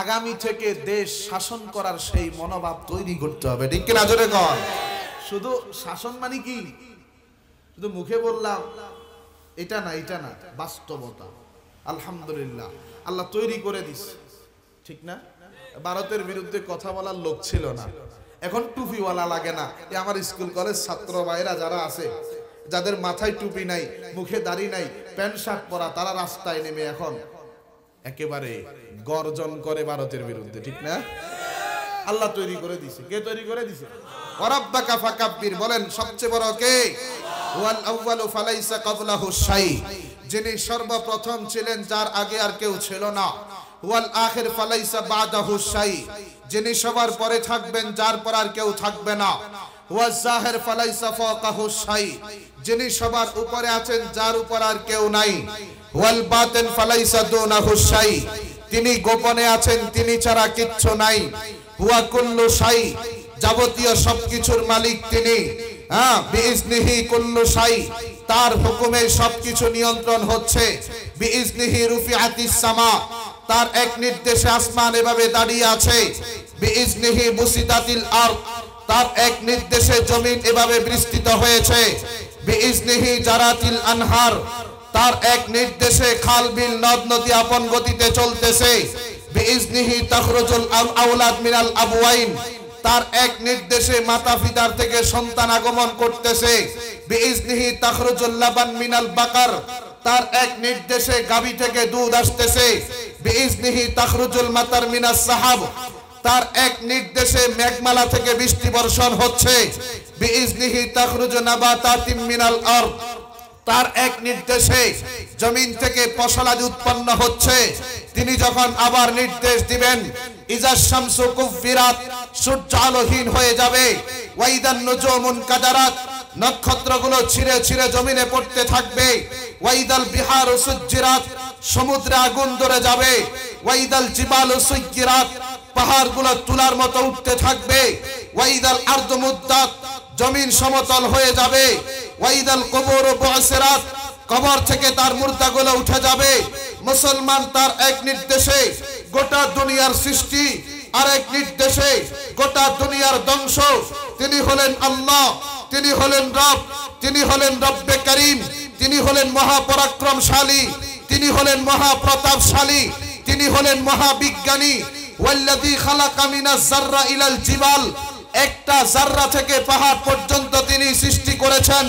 আগামী থেকে দেশ শাসন করার সেই মনোভাব তৈরি করতে হবে। ঠিক কিনা জোরে কর। শুধু শাসন মানে কি শুধু মুখে বললাম এটা না, এটা না, বাস্তবতা। আলহামদুলিল্লাহ আল্লাহ তৈরি করে দিচ্ছে, ঠিক না? ভারতের বিরুদ্ধে কথা বলার লোক ছিল না, এখন টুপিওয়ালা লাগে না। আমার স্কুল কলেজ ছাত্র ভাইরা যারা আছে, যাদের মাথায় টুপি নাই, মুখে দাড়ি নাই, প্যান্ট শার্ট পরা, তারা রাস্তায় নেমে এখন একেবারে গর্জন করে ভারতের বিরুদ্ধে, ঠিক না? আল্লাহ তৈরি করে দিছে। কে তৈরি করে দিছে? ওয়ারাব্বাকা ফাকাব্বির। বলেন সবচেয়ে বড় কে? ওয়াল আউয়ালু ফালাইসা ক্বাবলাহু শাই, যিনি সর্বপ্রথম ছিলেন, যার আগে আর কেউ ছিল না। ওয়াল আখির ফালাইসা বাদাহু শাই, যিনি সবার পরে থাকবেন, যার পর আর কেউ থাকবে না। ওয়াজ জাহির ফালাইসা ফাওকাহু শাই, যিনি সবার উপরে আছেন, যার উপর আর কেউ নাই। ওয়াল বাতিন ফালাইসা দুনাহু শাই, তিনি গোপনে আছেন, তিনি ছাড়া কিচ্ছু নাই। হুয়া কুল্লু শাই, যাবতীয় সবকিছুর মালিক তিনি। বিইজনিহি কুল্লু শাই, তার হুকুমে সবকিছু নিয়ন্ত্রণ হচ্ছে। বিইজনিহি রুফিআতিস সামা, তার এক নির্দেশে আসমান এভাবে দাঁড়িয়ে আছে। বিইজনিহি বুসিতাতিল আরদ, তার এক নির্দেশে জমিন এভাবে বিস্তৃত হয়েছে। বিইজনিহি জারাতিল আনহার, তার এক নির্দেশে খাল বিল নদ নদী আপন গতিতে চলতেছে। বিইজনিহি তাখরুজুল আওলাদ মিনাল আবওয়াইন, তার এক নির্দেশে মাতা পিতার থেকে সন্তান আগমন করতেছে। বিইজনিহি তাখরুজুল লাবান মিনাল বাকার, তার এক নির্দেশে গাভী থেকে দুধ আসতেছে। বিইজনিহি তাখরুজুল মাতার মিনাস সাহাব, তার এক নির্দেশে মেঘমালা থেকে বৃষ্টি বর্ষণ হচ্ছে। বিইজনিহি তাখরুজু নাবাতাতিম মিনাল আরদ, তার এক নির্দেশে জমিন থেকে ফসলাদি উৎপন্ন হচ্ছে। তিনি যখন আবার নির্দেশ দিবেন, ইজাশ শামসু কুফিরাত, সূর্য আলোহীন হয়ে যাবে। ওয়াইদান নুজুমুন কাদারাত, নক্ষত্রগুলো ছিঁড়ে ছিঁড়ে জমিনে পড়তে থাকবে। ওয়াইদাল বিহারু সুজ্জিরাত, সমুদ্রে আগুন ধরে যাবে। ওয়াইদাল জিবালু সুয়্যিরাত, পাহাড়গুলো তুলার মতো উঠতে থাকবে। ওয়াইদাল আরদু মুদ্দাত, জমিন সমতল হয়ে যাবে। ওয়াইদাল কুবুরু বুসিরাত, কবর থেকে তার মুর্দাগুলো উঠে যাবে। মুসলমান তার এক নির্দেশে গোটা দুনিয়ার সৃষ্টি, আর এক নির্দেশে গোটা দুনিয়ার ধ্বংস। তিনি হলেন আল্লাহ, তিনি হলেন রব, তিনি হলেন রব্বে করিম, তিনি হলেন মহাপরাক্রমশালী, তিনি হলেন মহাপ্রতাপশালী, তিনি হলেন মহাবিজ্ঞানী। ওয়াল্লাযী খালাকা মিনাজ যাররা ইলাল জিবাল, একটা জাররা থেকে পাহাড় পর্যন্ত তিনি সৃষ্টি করেছেন।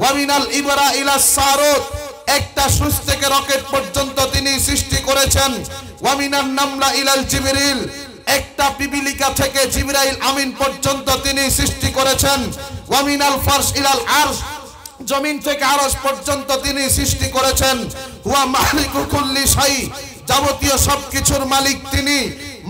ওয়া মিনাল ইবরা ইলাস সারুত, একটা সূচ থেকে রকেট পর্যন্ত তিনি সৃষ্টি করেছেন। ওয়া মিনান নামলা ইলাল জিবরিল, একটা পিপিলিকা থেকে জিবরাইল আমিন পর্যন্ত তিনি সৃষ্টি করেছেন। ওয়া মিনাল ফারশ ইলাল আরশ, জমিন থেকে আরশ পর্যন্ত তিনি সৃষ্টি করেছেন। হুয়া মালিকু কুল্লি শাই, যাবতীয় সবকিছুর মালিক তিনি।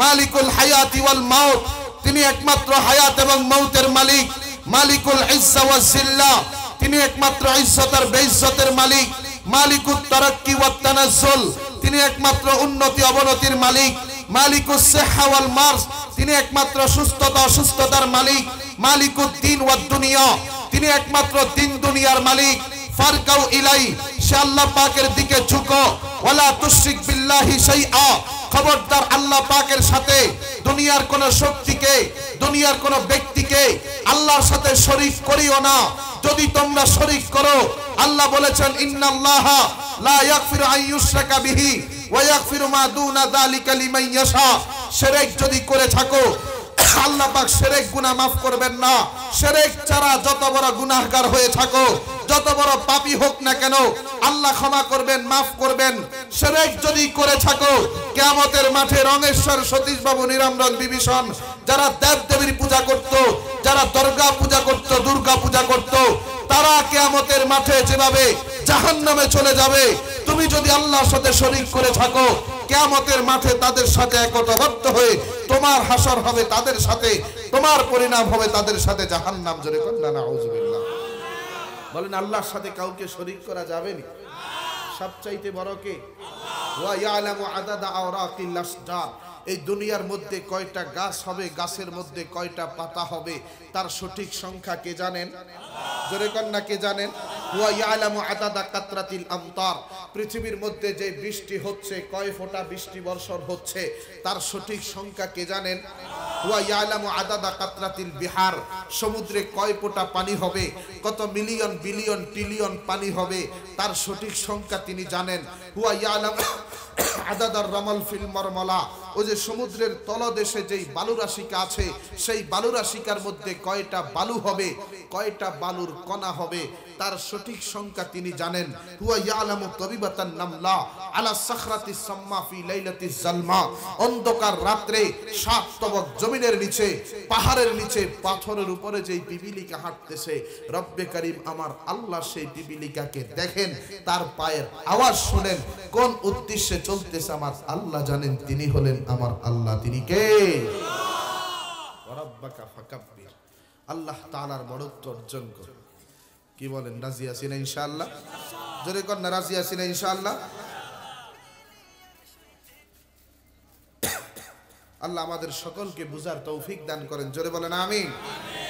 মালিকুল হায়াতি ওয়াল মাউত, তিনি একমাত্র হায়াত এবং মৌতের মালিক। মালিকুল ইজ্জা ওয়াজ জিল্লা, তিনি একমাত্র ইজ্জত আর বেইজ্জতের মালিক। মালিকুত তারাক্কি ওয়াত তানাজ্জুল, তিনি একমাত্র উন্নতি অবনতির মালিক। মালিকুস সিহহা ওয়াল মারজ, তিনি একমাত্র সুস্থতা অসুস্থতার মালিক। মালিকুদ দ্বীন ওয়াদ দুনিয়া, তিনি একমাত্র দিন দুনিয়ার মালিক। ফারকাউ ইলাই, সে আল্লাহ পাকের দিকে ঝুঁকো। ওয়ালা তুশরিক বিল্লাহি শাইআ, খবরদার আল্লাহ পাকের সাথে দুনিয়ার কোন শক্তিকে, দুনিয়ার কোন ব্যক্তিকে আল্লাহর সাথে শরীক করিও না। যদি তোমরা শরীক করো, আল্লাহ বলেছেন ইন্নাল্লাহা লা ইয়াগফিরু আন ইউশরাকা বিহি ওয়া ইয়াগফিরু মা দুনা যালিকা লিমান ইয়াশা। শিরক যদি করে থাকো, আল্লাহ পাক শিরক গুনাহ maaf করবেন না। শিরক ছাড়া যত বড় গুনাহগার হয়ে থাকো, যত বড় পাপী হোক না কেন, আল্লাহ ক্ষমা করবেন, maaf করবেন। শিরক যদি করে থাকো, কিয়ামতের মাঠে রমেশ্বর, সতীশ বাবু, নিরঞ্জন বিভীষণ, যারা দেব দেবীর পূজা করত, যারা দুর্গা পূজা করত, দুর্গা পূজা করত, তারা কিয়ামতের মাঠে যেভাবে জাহান্নামে চলে যাবে, তুমি যদি আল্লাহর সাথে শরীক করে থাকো, কিয়ামতের মাঠে তাদের সাথে একতাবদ্ধ হয়ে তোমার হাসর হবে তাদের সাথে, তোমার পরিণাম হবে তাদের সাথে জাহান্নাম। জোরে কন্না নাউযুবিল্লাহ। বলেন আল্লাহর সাথে কাউকে শরীক করা যাবে না। সবচাইতে বড় কে? ওয়া ইয়ালামু আদাদা আওরাকিল আশজার, এই দুনিয়ার মধ্যে কয়টা গাছ হবে, গাছের মধ্যে কয়টা পাতা হবে, তার সঠিক সংখ্যা কে জানেন? জোরে কন্যা কে জানেন? হুয়া ইয়ালামু আদাদা কাতরাতিল আমতার, পৃথিবীর মধ্যে যে বৃষ্টি হচ্ছে, কয় ফোঁটা বৃষ্টি বর্ষণ হচ্ছে তার সঠিক সংখ্যা কে জানেন? হুয়া ইয়ালামু আদাদা কাতরাতিল বিহার, সমুদ্রে কয় ফোঁটা পানি হবে, কত মিলিয়ন বিলিয়ন ট্রিলিয়ন পানি হবে তার সঠিক সংখ্যা তিনি জানেন। হুয়া ইয়ালামু আদাদার রামাল ফিল মারমালা, ওই যে সমুদ্রের তলদেশে যেই বালুরাশিকা আছে সেই বালুরাশিকার মধ্যে কয়টা বালু হবে, কয়টা বালুর কণা হবে তার সঠিক সংখ্যা তিনি জানেন। হুয়া ইয়ালামু তাবিবাতান নামলা আলা সাখরাতিস সাম্মা ফি লাইলাতিজ জালমা, অন্ধকার রাত্রে সাত তবক জমিনের নিচে, পাহাড়ের নিচে, পাথরের উপরে যেই পিপিলিকা হাঁটতেছে, রব্বে করিম আমার আল্লাহ সেই পিপিলিকাকে দেখেন, তার পায়ের আওয়াজ শুনেন, কোন উদ্দেশ্যে চলতেছে আমার আল্লাহ জানেন। তিনি হলেন আমার আল্লাহ। তিনি কে? রাব্বাকা ফাকাব্বির, আল্লাহ তাআলার বড়ত্ব অর্জন করো। কি বলেন? রাজি আছি না ইনশাআল্লাহ? জোরে কর না, রাজি আছি না ইনশাআল্লাহ? আল্লাহ আমাদের সকলকে বুঝার তৌফিক দান করেন। জোরে বলেন আমিন।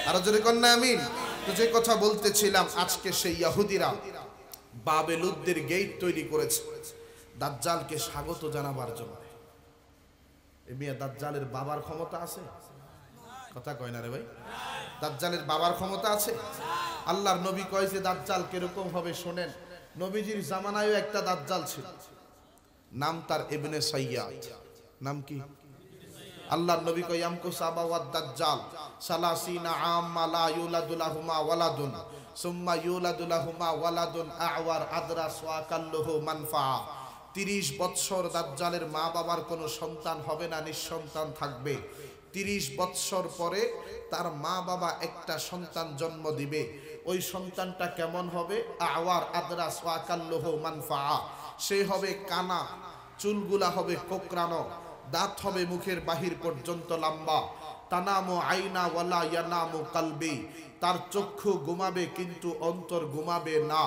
আরো জোরে কর না আমিন। তো যে কথা বলতেছিলাম, আজকে সেই ইহুদিরা বাবেলুদ্দের গেট তৈরি করেছে দাজ্জালকে স্বাগত জানাবার জন্য। এ মিয়া, দাজ্জালের বাবার ক্ষমতা আছে? কথা কয় না রে ভাই। দাজ্জালের বাবার ক্ষমতা আছে? আল্লাহর নবী কয় যে দাজ্জাল কিরকম হবে শোনেন। নবীজির জামানায়ও একটা দাজ্জাল ছিল, নাম তার ইবনে সাইয়াদ। নাম কি? আল্লাহর নবী কয় ইয়ামকুসু আবাওয়াদ দাজ্জাল সালাসিনা আম্মা লা ইউলাদু লাহুমা ওয়ালাদুন সুম্মা ইউলাদু লাহুমা ওয়ালাদুন আওয়ার আদরাস ওয়া কাল্লুহু মানফা। 30 বৎসর দাজ্জালের মা বাবার কোনো সন্তান হবে না, নিঃসন্তান থাকবে। 30 বৎসর পরে তার মা বাবা একটা সন্তান জন্ম দিবে। ওই সন্তানটা কেমন হবে? আওয়ার আদরাস ওয়া কাল্লুহু মানফা, সে হবে কানা, চুলগুলা হবে কোকড়ানো, দাঁত হবে মুখের বাহির পর্যন্ত লম্বা। তানামু আইনা ওয়ালা ইয়ানামু কালবি, তার চক্ষু ঘুমাবে কিন্তু অন্তর ঘুমাবে না।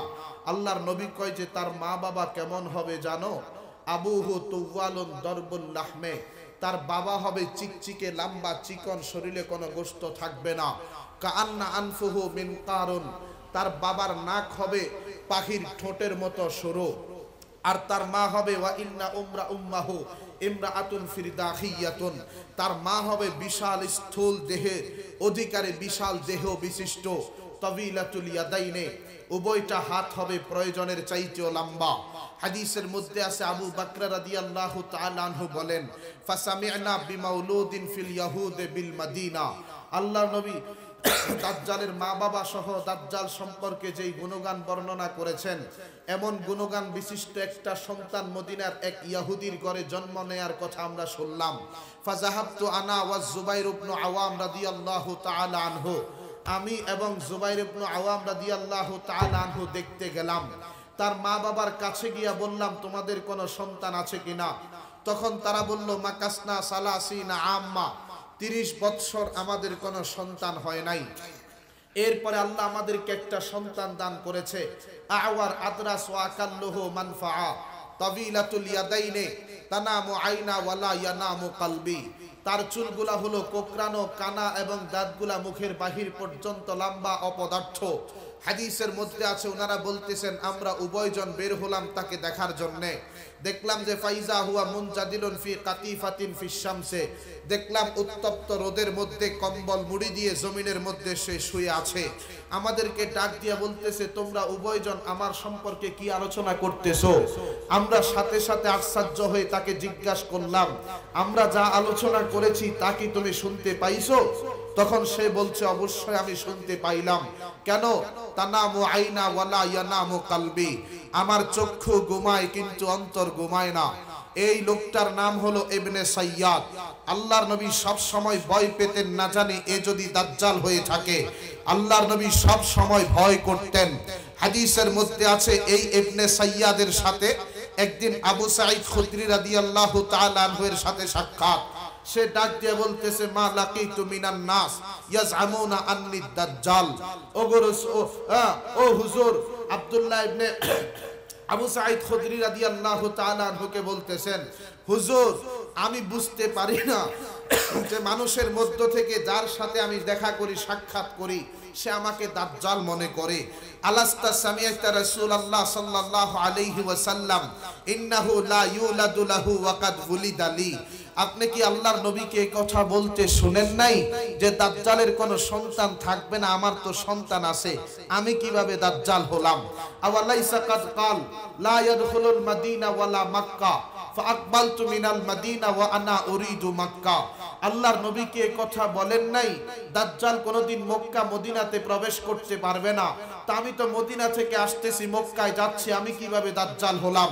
আল্লাহর নবী কয় যে তার মা বাবা কেমন হবে জানো? আবুহু তুওয়ালুন দরবুল লাহমে, তার বাবা হবে চিকচিকে লম্বা, চিকন, শরীরে কোনো গোশত থাকবে না। কাআন্না আনফুহু মিন কারুন, তার বাবার নাক হবে পাখির ঠোঁটের মতো সরু। আর তার মা হবে ওয়া ইন্না উম্মাহু ইমরাআতুন ফিরদাখিয়াতুন, তার মা হবে বিশাল স্থূল দেহে অধিকারী, বিশাল দেহ বিশিষ্ট। তাবিলাতুল ইয়াদাইনে, উভয়টা হাত হবে প্রয়োজনের চাইতেও লম্বা। হাদিসের মধ্যে আছে আবু বকর রাদিয়াল্লাহু তাআলা আনহু বলেন, ফাসামি'না বিমাউলুদিন ফিল ইয়াহুদ বিল মদিনা, আল্লাহর নবী দাজ্জালের মা বাবা সহ দাজ্জাল সম্পর্কে যেই গুণগান বর্ণনা করেছেন, এমন গুণগান বিশিষ্ট একটা সন্তান মদিনার এক ইহুদির ঘরে জন্ম নেয়ার কথা আমরা শুনলাম। ফাযাহাবতু আনা ওয়া যুবাইর ইবনে আওয়াম রাদিয়াল্লাহু তাআলা আনহু, আমি এবং যুবাইর ইবনে আওয়াম রাদিয়াল্লাহু তাআলা আনহু দেখতে গেলাম। তার মা বাবার কাছে গিয়া বললাম, তোমাদের কোনো সন্তান আছে কিনা? তখন তারা বলল, মাকাসনা সালাসিনা আম্মা, 30 বৎসর আমাদের কোনো সন্তান হয় নাই। এরপরে আল্লাহ আমাদেরকে একটা সন্তান দান করেছে। আওয়ার আদরাস ওয়া কাল্লুহু মানফা, তাবিলাতুল ইয়াদাইনে তানামু আইনা ওয়ালা ইয়ানামু কালবি, তার চুলগুলা হলো কোকড়ানো, কানা এবং দাঁতগুলা মুখের বাহির পর্যন্ত লম্বা, অপদার্থ। হাদিসের মধ্যে আছে, ওনারা বলতেছেন আমরা উভয়জন বের হলাম তাকে দেখার জন্যে। দেখলাম যে ফাইজা হুয়া মুনজাদিলুন ফি কাতিফাতিন ফিশ শামসে, দেখলাম উত্তপ্ত রোদের মধ্যে কম্বল মুড়ি দিয়ে জমিনের মধ্যে সে শুয়ে আছে। আমাদেরকে ডাক দিয়ে বলতেছে, তোমরা উভয়জন আমার সম্পর্কে কি আলোচনা করতেছো? আমরা সাথে সাথে আশ্চর্য হয়ে তাকে জিজ্ঞাসা করলাম, আমরা যা আলোচনা করেছি তা কি তুমি শুনতে পাইছো? তখন সে বলছে, অবশ্যই আমি শুনতে পাইলাম। কেন? তানামু আইনা ওয়ালা ইয়ানামু কালবি, আমার চক্ষু ঘুমায় কিন্তু অন্তর ঘুমায় না। এই লোকটার নাম হলো ইবনে সাইয়াদ। আল্লাহর নবী সব সময় ভয় পেতেন, না জানি এ যদি দাজ্জাল হয়ে থাকে। আল্লাহর নবী সব সময় ভয় করতেন। হাদিসের মধ্যে আছে, এই ইবনে সাইয়াদের সাথে একদিন আবু সাঈদ খুদরি রাদিয়াল্লাহু তাআলা আনহু এর সাথে সাক্ষাৎ। সে ডাক দিয়ে বলতেছে, মা লাকিতু মিনান নাস ইয়াজআমুনা আন্নি দাজ্জাল, ও হুজুর আব্দুল্লাহ ইবনে আবু সাঈদ খুদরি রাদিয়াল্লাহু তাআলা আনহুকে বলতেছেন, হুজুর আমি বুঝতে পারি না যে মানুষের মধ্য থেকে যার সাথে আমি দেখা করি, সাক্ষাৎ করি, সে আমাকে দাজ্জাল মনে করে। আলাস্তা সামিআতা রাসূলুল্লাহ সাল্লাল্লাহু আলাইহি ওয়াসাল্লাম ইন্নাহু লা ইউলাদু লাহু ওয়া কাদ উলিদা লি। আপনি কি আল্লাহর নবীকে এই কথা বলতে শুনেন নাই যে দাজ্জালের কোনো সন্তান থাকবে না? আমার তো সন্তান আছে, আমি কিভাবে দাজ্জাল হলাম? আওয়ালাইসা কাদ কাল লা ইয়াদখুলুল মাদিনা ওয়ালা মক্কা ফাআকবালতু মিনাল মাদিনা ওয়া আনা উরিদু মক্কা। আল্লাহর নবী কি এই কথা বলেন নাই দাজ্জাল কোনোদিন মক্কা মদিনাতে প্রবেশ করতে পারবে না? তা আমি তো মদিনা থেকে আসতেছি, মক্কায় যাচ্ছি, আমি কিভাবে দাজ্জাল হলাম?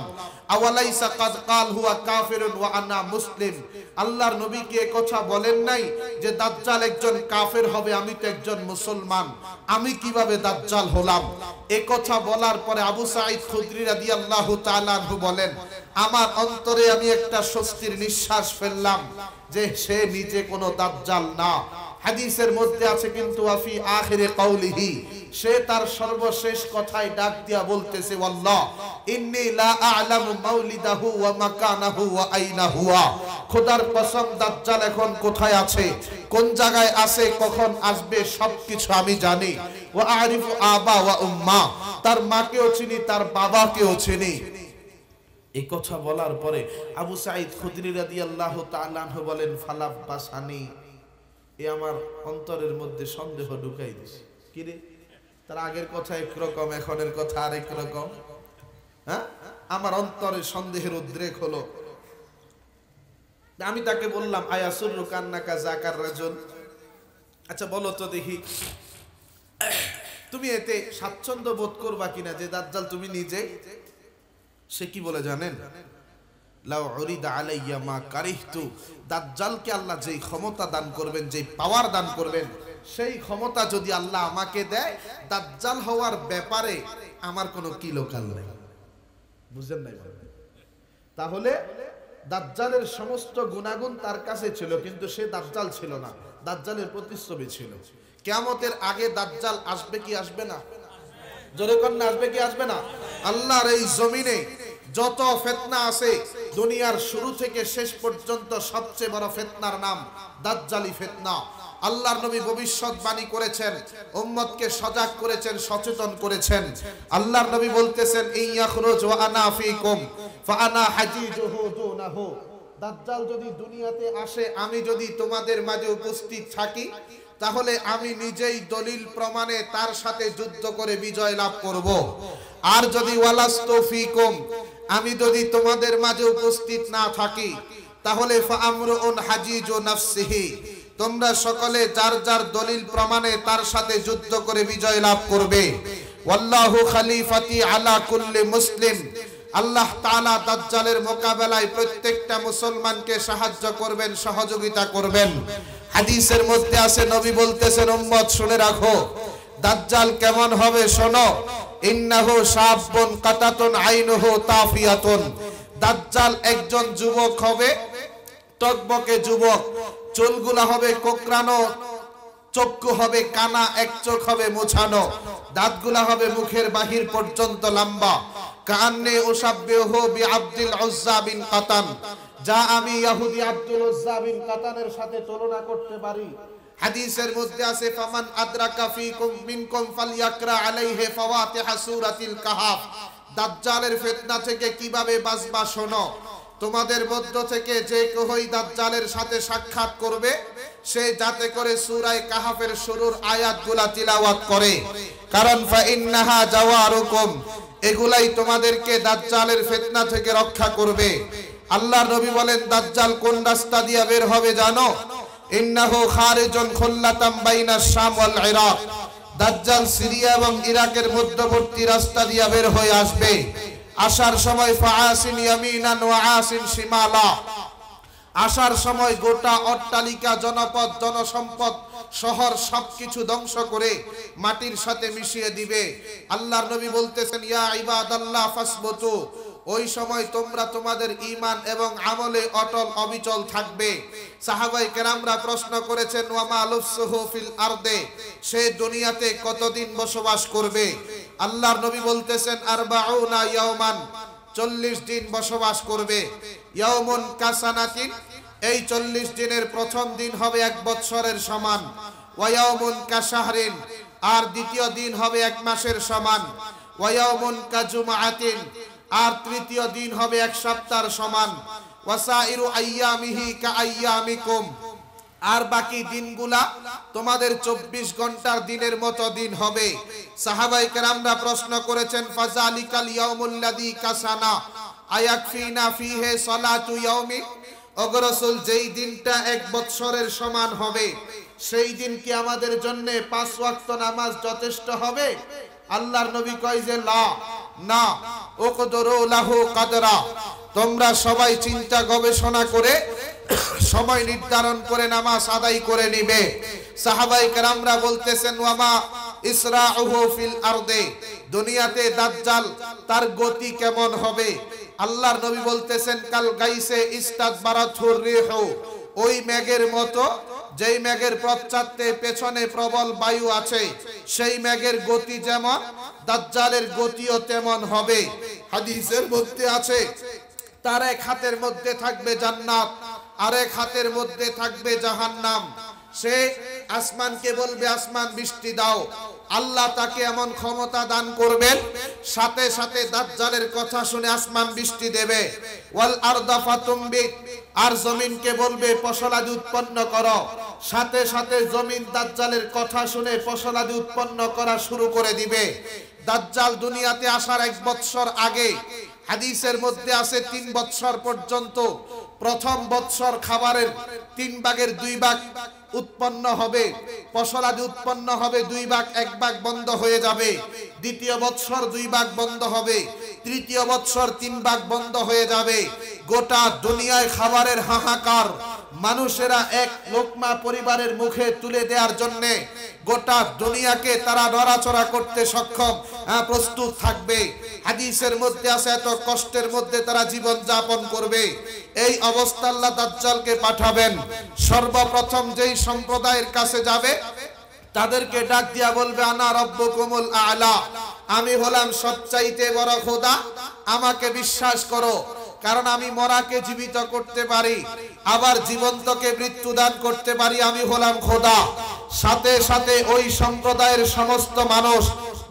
আওয়ালাইসা কাদ কাল হুয়া কাফিরুন ওয়া আনা মুসলিম। আল্লাহর নবী কি এই কথা বলেন নাই যে দাজ্জাল একজন কাফের হবে, আমি তো একজন মুসলমান, আমি কিভাবে দাজ্জাল হলাম? এই কথা বলার পরে আবু সাঈদ খুদরি রাদিয়াল্লাহু তাআলা আনহু বলেন, আমার অন্তরে আমি একটা স্বস্তির নিঃশ্বাস ফেললাম যে সে নিজে কোনো দাজ্জাল না। হাদিসের মধ্যে আছে কিন্তু ওয়াফি আখিরে কাউলিহি, সে তার সর্বশেষ কথায় ডাক দিয়া বলতেছে, ওয়াল্লাহ ইন্নী লা আ'লামু মাউলিদাহু ওয়া মাকানাহু ওয়া আইনা হুয়া। খোদার কসম, দাজ্জাল এখন কোথায় আছে, কোন জায়গায় আছে, কখন আসবে, সবকিছু আমি জানি। ওয়া আরিফু আবা ওয়া উম্মা, তার মাকেও চিনি, তার বাবাকেও চিনি। এই কথা বলার পরে আবু সাঈদ খুদরি রাদিয়াল্লাহু তাআলা আনহু বলেন, ফালাব বাসানি, এ আমার অন্তরের মধ্যে সন্দেহ ঢুকাই দিছে। কি রে, তার আগের কথা একরকম, এখনের কথা আরেক রকম। হ্যাঁ, আমার অন্তরে সন্দেহের উদ্রেক হলো। আমি তাকে বললাম, আয়াসুররু কান্নাকা যাকার রাজুল, আচ্ছা বলো তো দেখি, তুমি এতে স্বাচ্ছন্দ্য বোধ করবা কিনা যে দাজ্জাল তুমি নিজে? সে কি বলে জানেন? লাউ উরিদা আলাইয়া মা কারিহতু, দাজ্জালকে আল্লাহ যেই ক্ষমতা দান করবেন, যেই পাওয়ার দান করবেন, সেই ক্ষমতা যদি আল্লাহ আমাকে দেয়, দাজ্জাল হওয়ার ব্যাপারে আমার কোনো কি লোকাল নেই। বুঝেন নাই? তাহলে দাজ্জালের সমস্ত গুণাগুণ তার কাছে ছিল, কিন্তু সে দাজ্জাল ছিল না, দাজ্জালের প্রতিচ্ছবি ছিল। কিয়ামতের আগে দাজ্জাল আসবে কি আসবে না? জোরে কন্যা, আসবে কি আসবে না? আল্লাহর এই জমিনে যত ফিতনা আছে, দুনিয়ার শুরু থেকে শেষ পর্যন্ত সবচেয়ে বড় ফিতনার নাম দাজ্জালি ফিতনা। আল্লাহর নবী ভবিষ্যৎবাণী করেছেন, উম্মতকে সজাগ করেছেন, সচেতন করেছেন। আল্লাহর নবী বলতেছেন, ইয়াখরুজ ওয়া আনা ফীকুম ফাআনা হাজিজুহু দুনাহু, দাজ্জাল যদি দুনিয়াতে আসে, আমি যদি তোমাদের মাঝে উপস্থিত থাকি, তাহলে আমি নিজেই দলিল প্রমাণে তার সাথে যুদ্ধ করে বিজয় লাভ করব। আর যদি ওয়ালাস্তু ফীকুম, আমি যদি তোমাদের মাঝে উপস্থিত না থাকি, তাহলে ফাআমরুন হাজিজু নাফসিহি, তোমরা সকলে যার যার দলিল প্রমাণে তার সাথে যুদ্ধ করে বিজয় লাভ করবে। ওয়াল্লাহু খলিফাতি আলা কুল্লি মুসলিম, আল্লাহ তাআলা দাজ্জালের মোকাবেলায় প্রত্যেকটা মুসলমানকে সাহায্য করবেন, সহযোগিতা করবেন। হাদিসের মধ্যে আছে, নবী বলতেছেন, উম্মত শুনে রাখো, দাজ্জাল কেমন হবে শোনো। ইন্নাহু শাবুন কাতাতুন আইনুহু তাফিয়াতুন, দাজ্জাল একজন যুবক হবে, টকবকে যুবক, চুলগুলা হবে কোকড়ানো, চক্ষু হবে কানা, এক চোখ হবে মুছানো, দাঁতগুলা হবে মুখের বাহির পর্যন্ত লম্বা। কান্নে উসাব্বিহু বিআবদুল উজ্জা বিন কাতান, যা আমি ইহুদি আব্দুল উজ্জা বিন কাতানের সাথে তুলনা করতে পারি। হাদিসের মধ্যে আছে, ফামান আদরাকা ফীকুম মিনকুম ফালইয়াকরা আলাইহি ফাওয়াতিহা সূরাতিল কাহাফ, দাজ্জালের ফিতনা থেকে কিভাবে বাঁচবা শোনো। তোমাদের মধ্য থেকে যে কেউই দাজ্জালের সাথে সাক্ষাৎ করবে, সে যাতে করে সূরা কাহাফের শুরুর আয়াতগুলা তিলাওয়াত করে, কারণ ফা ইন্নাহা জাওয়ারুকুম, এগুলাই তোমাদেরকে দাজ্জালের ফিতনা থেকে রক্ষা করবে। আল্লাহর নবী বলেন, দাজ্জাল কোন রাস্তা দিয়ে বের হবে জানো? ইন্নাহু খারিজুন খুল্লাতাম বাইনাশ শাম ওয়াল ইরাক, দাজ্জাল সিরিয়া এবং ইরাকের মধ্যবর্তী রাস্তা দিয়ে বের হয়ে আসবে। আসার সময় ফাআসিন ইয়ামিনান ওয়া আসিন শিমালা, আসার সময় গোটা অট্টালিকা, জনপদ, জনসম্পদ, শহর সবকিছু ধ্বংস করে মাটির সাথে মিশিয়ে দিবে। আল্লাহর নবী বলতেছেন, ইয়া ইবাদাল্লাহ ফাসবুতু, ও ওই সময় তোমরা তোমাদের ঈমান এবং আমলে অটল অবিচল থাকবে। সাহাবায়ে কেরামরা প্রশ্ন করেছেন ওয়ামা লুফসুহু ফিল আরদে, সে দুনিয়াতে কতদিন বসবাস করবে? আল্লাহর নবী বলতেছেন আরবাউনা ইয়াওমান, 40 দিন বসবাস করবে। ইয়াউমুন কাসানাতিন, এই 40 দিনের প্রথম দিন হবে 1 বৎসরের সমান। ওয়া ইয়াউমুন কাশাহরিন, আর দ্বিতীয় দিন হবে 1 মাসের সমান। ওয়া ইয়াউমুন কাজুমআতিন, আর তৃতীয় দিন হবে 1 সপ্তাহের সমান। ওয়াসাইরু আইয়ামিহি কাআইয়ামিকুম, আর বাকি দিনগুলা তোমাদের 24 ঘন্টার দিনের মতো দিন হবে। সাহাবায়ে কেরামরা প্রশ্ন করেছেন ফাযালিকাল ইয়াউমুল্লাযী কাসানা আয়াকফিনা ফিহি সালাতু ইয়াউমিন, ওগো রাসূল, যেই দিনটা 1 বৎসরের সমান হবে সেই দিন কি আমাদের জন্য 5 ওয়াক্ত নামাজ যথেষ্ট হবে? আল্লাহর নবী কয় যে লা, না, উকদরু লাহু কদরা, তোমরা সবাই চিন্তা গবেষণা করে সময় নির্ধারণ করে নামাজ আদায় করে নিবে। সাহাবায়ে কেরামরা বলতেছেন ওয়ামা ইসরাউহু ফিল আরদে, দুনিয়াতে দাজ্জাল তার গতি কেমন হবে? আল্লাহর নবী বলতেছেন কাল গাইসে ইস্তাদবারাতুর রিহু, ওই মেঘের মতো যেই মেঘের পশ্চাতে পেছনে প্রবল বায়ু আছে, সেই মেঘের গতি যেমন দাজ্জালের গতিও তেমন হবে। হাদিসের মধ্যে আছে তার এক হাতের মধ্যে থাকবে জান্নাত, আরেক হাতের মধ্যে থাকবে জাহান্নাম। সে আসমানকে বলবে আসমান বৃষ্টি দাও, আল্লাহ তাকে এমন ক্ষমতা দান করবেন সাথে সাথে দাজ্জালের কথা শুনে আসমান বৃষ্টি দেবে। ওয়াল আরদা ফাতুমবিত, আর জমিনকে বলবে ফসলাদি উৎপন্ন করো, সাথে সাথে জমিন দাজ্জালের কথা শুনে ফসলাদি উৎপন্ন করা শুরু করে দিবে। দাজ্জাল দুনিয়াতে আসার 1 বৎসর আগে হাদিসের মধ্যে আছে 3 বৎসর পর্যন্ত, প্রথম বৎসর খাবারের 3 ভাগের 2 ভাগ উৎপন্ন হবে, ফসলাদি উৎপন্ন হবে 2 ভাগ, 1 ভাগ বন্ধ হয়ে যাবে। দ্বিতীয় বৎসর 2 ভাগ বন্ধ হবে, তৃতীয় বৎসর 3 ভাগ বন্ধ হয়ে যাবে। গোটা দুনিয়ায় খাবারের হাহাকার, মানুষেরা 1 লোকমা পরিবারের মুখে তুলে দেওয়ার জন্য গোটা দুনিয়াকে তারা নড়াচড়া করতে সক্ষম, প্রস্তুত থাকবে। হাদিসের মধ্যে আছে এত কষ্টের মধ্যে তারা জীবন যাপন করবে। এই অবস্থা আল্লাহ দাজ্জালকে পাঠাবেন। সর্বপ্রথম যেই সম্প্রদায়ের কাছে যাবে তাদেরকে ডাক দিয়া বলবে আনা রাব্বুকুমুল আ'লা, আমি হলাম সবচাইতে বড় খোদা, আমাকে বিশ্বাস করো, কারণ আমি মরাকে জীবিত করতে পারি, আবার জীবন্তকে মৃত্যু দান করতে পারি, আমি হলাম খোদা। সাথে সাথে ওই সম্প্রদায়ের সমস্ত মানুষ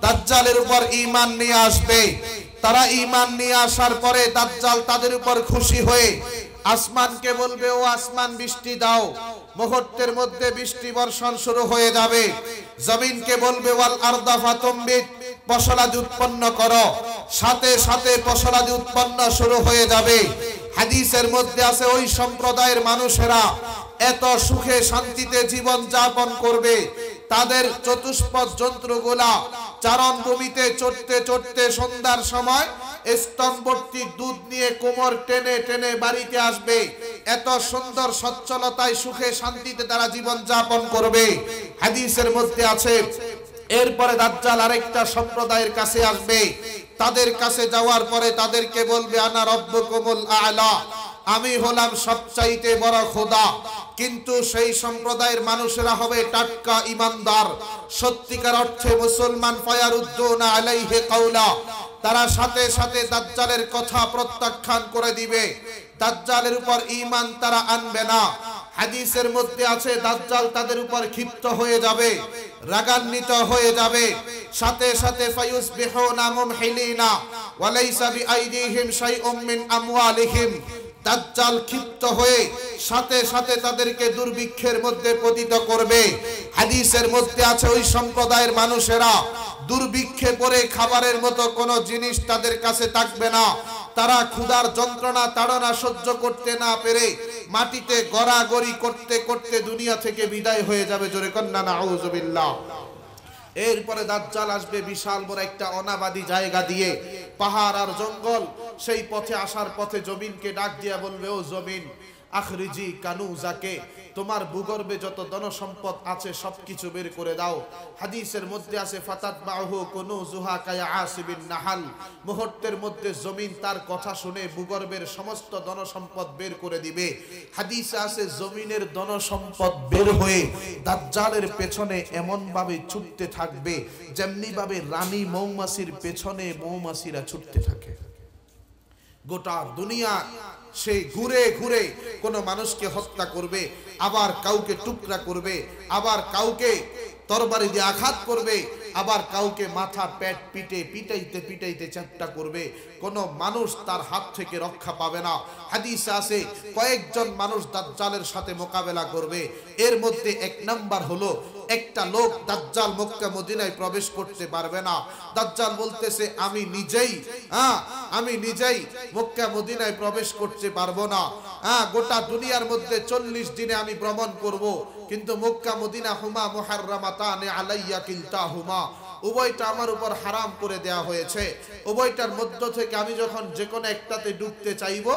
দাজ্জালের উপর ঈমান নিয়ে আসবে। তারা ঈমান নিয়ে আসার পরে দাজ্জাল তাদের উপর খুশি হয়ে আসমানকে বলবে ও আসমান বৃষ্টি দাও, মুহূর্তের মধ্যে বৃষ্টি বর্ষণ শুরু হয়ে যাবে। জমিনকে বলবে ওয়াল আরদা ফাতুমবিত, ফসলাদি উৎপন্ন করো, সাথে সাথে ফসলাদি উৎপন্ন শুরু হয়ে যাবে। হাদিসের মধ্যে আছে ওই সম্প্রদায়ের মানুষেরা এত সুখে শান্তিতে জীবন যাপন করবে, তাদের চতুষ্পদ জন্তুগুলা চারণভূমিতে চড়তে চড়তে সন্ধ্যার সময় স্তনভর্তি দুধ নিয়ে কোমর টেনে টেনে বাড়িতে আসবে। এত সুন্দর সচ্ছলতায় সুখে শান্তিতে তারা জীবন যাপন করবে। হাদিসের মধ্যে আছে এরপরে দাজ্জাল আরেকটা সম্প্রদায়ের কাছে আসবে, তাদের কাছে যাওয়ার পরে তাদেরকে বলবে আনা রাব্বুকুমুল আ'লা, আমি হলাম সবচাইতে বড় খোদা। কিন্তু সেই সম্প্রদায়ের মানুষেরা হবে টাটকা ইমানদার, সত্যিকার অর্থে মুসলমান। ফায়ারুদ্দুনা আলাইহি কাওলা, তারা সাথে সাথে দাজ্জালের কথা প্রত্যাখ্যান করে দিবে, দাজ্জালের উপর ঈমান তারা আনবে না। হাদিসের মধ্যে আছে দাজ্জাল তাদের উপর ক্ষিপ্ত হয়ে যাবে, রাগান্বিত হয়ে যাবে, সাথে সাথে ফায়ুসবিহুনা মুমহিলিনা ওয়া লাইসা বিআইদিহিম শাইউম মিন আমওয়ালিহিম, দাজ্জাল ক্ষিপ্ত হয়ে সাথে সাথে তাদেরকে দুর্ভিক্ষের মধ্যে পতিত করবে। হাদিসের মধ্যে আছে ওই সম্প্রদায়ের মানুষেরা দুর্ভিক্ষে পড়ে খাবারের মতো কোনো জিনিস তাদের কাছে থাকবে না। তারা ক্ষুধার যন্ত্রণা তাড়না সহ্য করতে না পেরে মাটিতে গড়াগড়ি করতে করতে দুনিয়া থেকে বিদায় হয়ে যাবে। জোরে কন্না নাউযুবিল্লাহ। এরপরে দাজ্জাল আসবে বিশাল বড় একটা অনাবাদি জায়গা দিয়ে, পাহাড় আর জঙ্গল। সেই পথে আসার পথে জমিনকে ডাক দিয়া বলবে ও জমিন, আখরিজি কানুজাকে, তোমার ভূগর্ভে যত ধন সম্পদ আছে সবকিছু বের করে দাও। হাদিসের মধ্যে আছে ফাতাতবাহু কুনুজুহা কায়া আসিবিন নাহাল, মুহূর্তের মধ্যে জমিন তার কথা শুনে ভূগর্ভের সমস্ত ধন সম্পদ বের করে দিবে। হাদিসে আছে জমিনের ধন সম্পদ বের হয়ে দাজ্জালের পেছনে এমন ভাবে ছুটতে থাকবে যেমনি ভাবে রানী মৌমাছির পেছনে মৌমাছিরা ছুটতে থাকে। গোটা দুনিয়া সে ঘুরে ঘুরে কোন মানুষকে হত্যা করবে, আবার কাউকে টুকরা করবে, আবার কাউকে তরবারি দিয়ে আঘাত করবে, আবার কাউকে মাথা পেট পিটে পিটাইতে পিটাইতে চ্যাপ্টা করবে। কোন মানুষ তার হাত থেকে রক্ষা পাবে না। হাদিসে আছে কয়েকজন মানুষ দাজ্জালের সাথে মোকাবেলা করবে। এর মধ্যে এক নাম্বার হলো একটা লোক দাজ্জাল মক্কা মদিনায় প্রবেশ করতে পারবে না। দাজ্জাল বলতেছে আমি নিজেই মক্কা মদিনায় প্রবেশ করতে পারবো না। গোটা দুনিয়ার মধ্যে 40 দিনে আমি ভ্রমণ করব, কিন্তু মক্কা মদিনা হুমা মুহাররামাতান আলাইয়া কিলতাহুমা, উভয়টা আমার উপর হারাম করে দেয়া হয়েছে। উভয়টার মধ্য থেকে আমি যখন যে কোনো একটাতে ঢুকতে চাইব,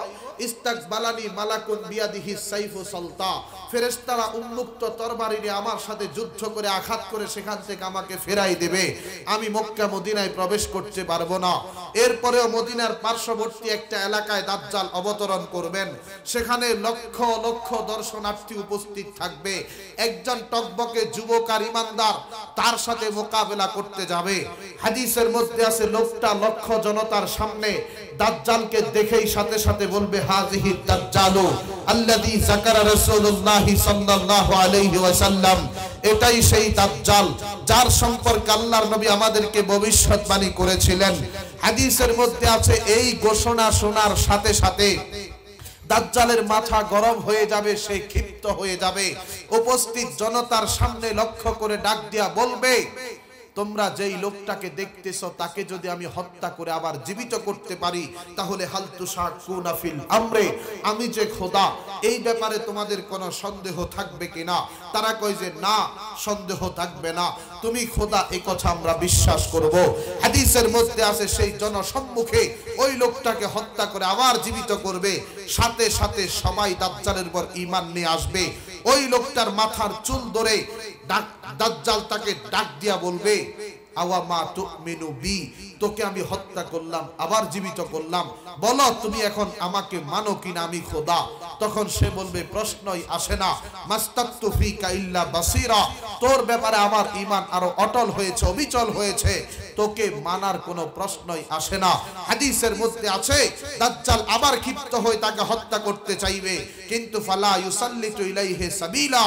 ইস্তাকবালানি মালাকুন বিয়াদিহি সাইফু সালতা, ফেরেশতারা উন্মুক্ত তরবারি নিয়ে আমার সাথে যুদ্ধ করে আঘাত করে সেখান থেকে আমাকে ফেরাই দেবে। আমি মক্কা মদিনায় প্রবেশ করতে পারবো না। এরপরেও মদিনার পার্শ্ববর্তী একটা এলাকায় দাজ্জাল অবতরণ করবেন। সেখানে লক্ষ লক্ষ দর্শনার্থী উপস্থিত থাকবে। একজন টকবকে যুবক আর ইমানদার তার সাথে মোকাবেলা করতে যাবে। হাদিসের মধ্যে আছে লোকটা লক্ষ জনতার সামনে দাজ্জালকে দেখেই সাথে সাথে বলবে হাযিহি দাজ্জালু আল্লাযী যাকারা রাসূলুল্লাহ সাল্লাল্লাহু আলাইহি ওয়াসাল্লাম, এটাই সেই দাজ্জাল যার সম্পর্কে আল্লাহর নবী আমাদেরকে ভবিষ্যৎবাণী করেছিলেন। হাদিসের মধ্যে আছে এই ঘোষণা শোনার সাথে সাথে দাজ্জালের মাথা গরম হয়ে যাবে, সে ক্ষিপ্ত হয়ে যাবে। উপস্থিত জনতার সামনে লক্ষ্য করে ডাক দিয়া বলবে, তোমরা যেই লোকটাকে দেখতেছো তাকে যদি আমি হত্যা করে আবার জীবিত করতে পারি তাহলে হাল তুশাকুনা ফিল আমরে, আমি যে খোদা এই ব্যাপারে তোমাদের কোনো সন্দেহ থাকবে কিনা? তারা কয় যে না, সন্দেহ থাকবে না, তুমি খোদা, এই কথা আমরা বিশ্বাস করব। হাদিসের মধ্যে আছে সেই জনসম্মুখে ওই লোকটাকে হত্যা করে আবার জীবিত করবে। সাথে সাথে সবাই দাজ্জালের উপর ঈমান নিয়ে আসবে। ওই লোকটার মাথার চুল ধরে দাজ্জাল তাকে ডাক দিয়া বলবে, আওয়া মা তুমিনু বি, তোকে আমি হত্যা করলাম আবার জীবিত করলাম, বলো তুমি এখন আমাকে মানো কিনা আমি খোদা? তখন সে বলবে প্রশ্নই আসে না, মাস্তাকতু ফিকা ইল্লা বাসীরা, তোর ব্যাপারে আমার ঈমান আরো অটল হয়েছে, অবিচল হয়েছে, তোকে মানার কোনো প্রশ্নই আসে না। হাদিসের মধ্যে আছে দাজ্জাল আবার ক্ষিপ্ত হয়ে তাকে হত্যা করতে চাইবে, কিন্তু ফালা ইউসাল্লিতু ইলাইহি সাবিলা,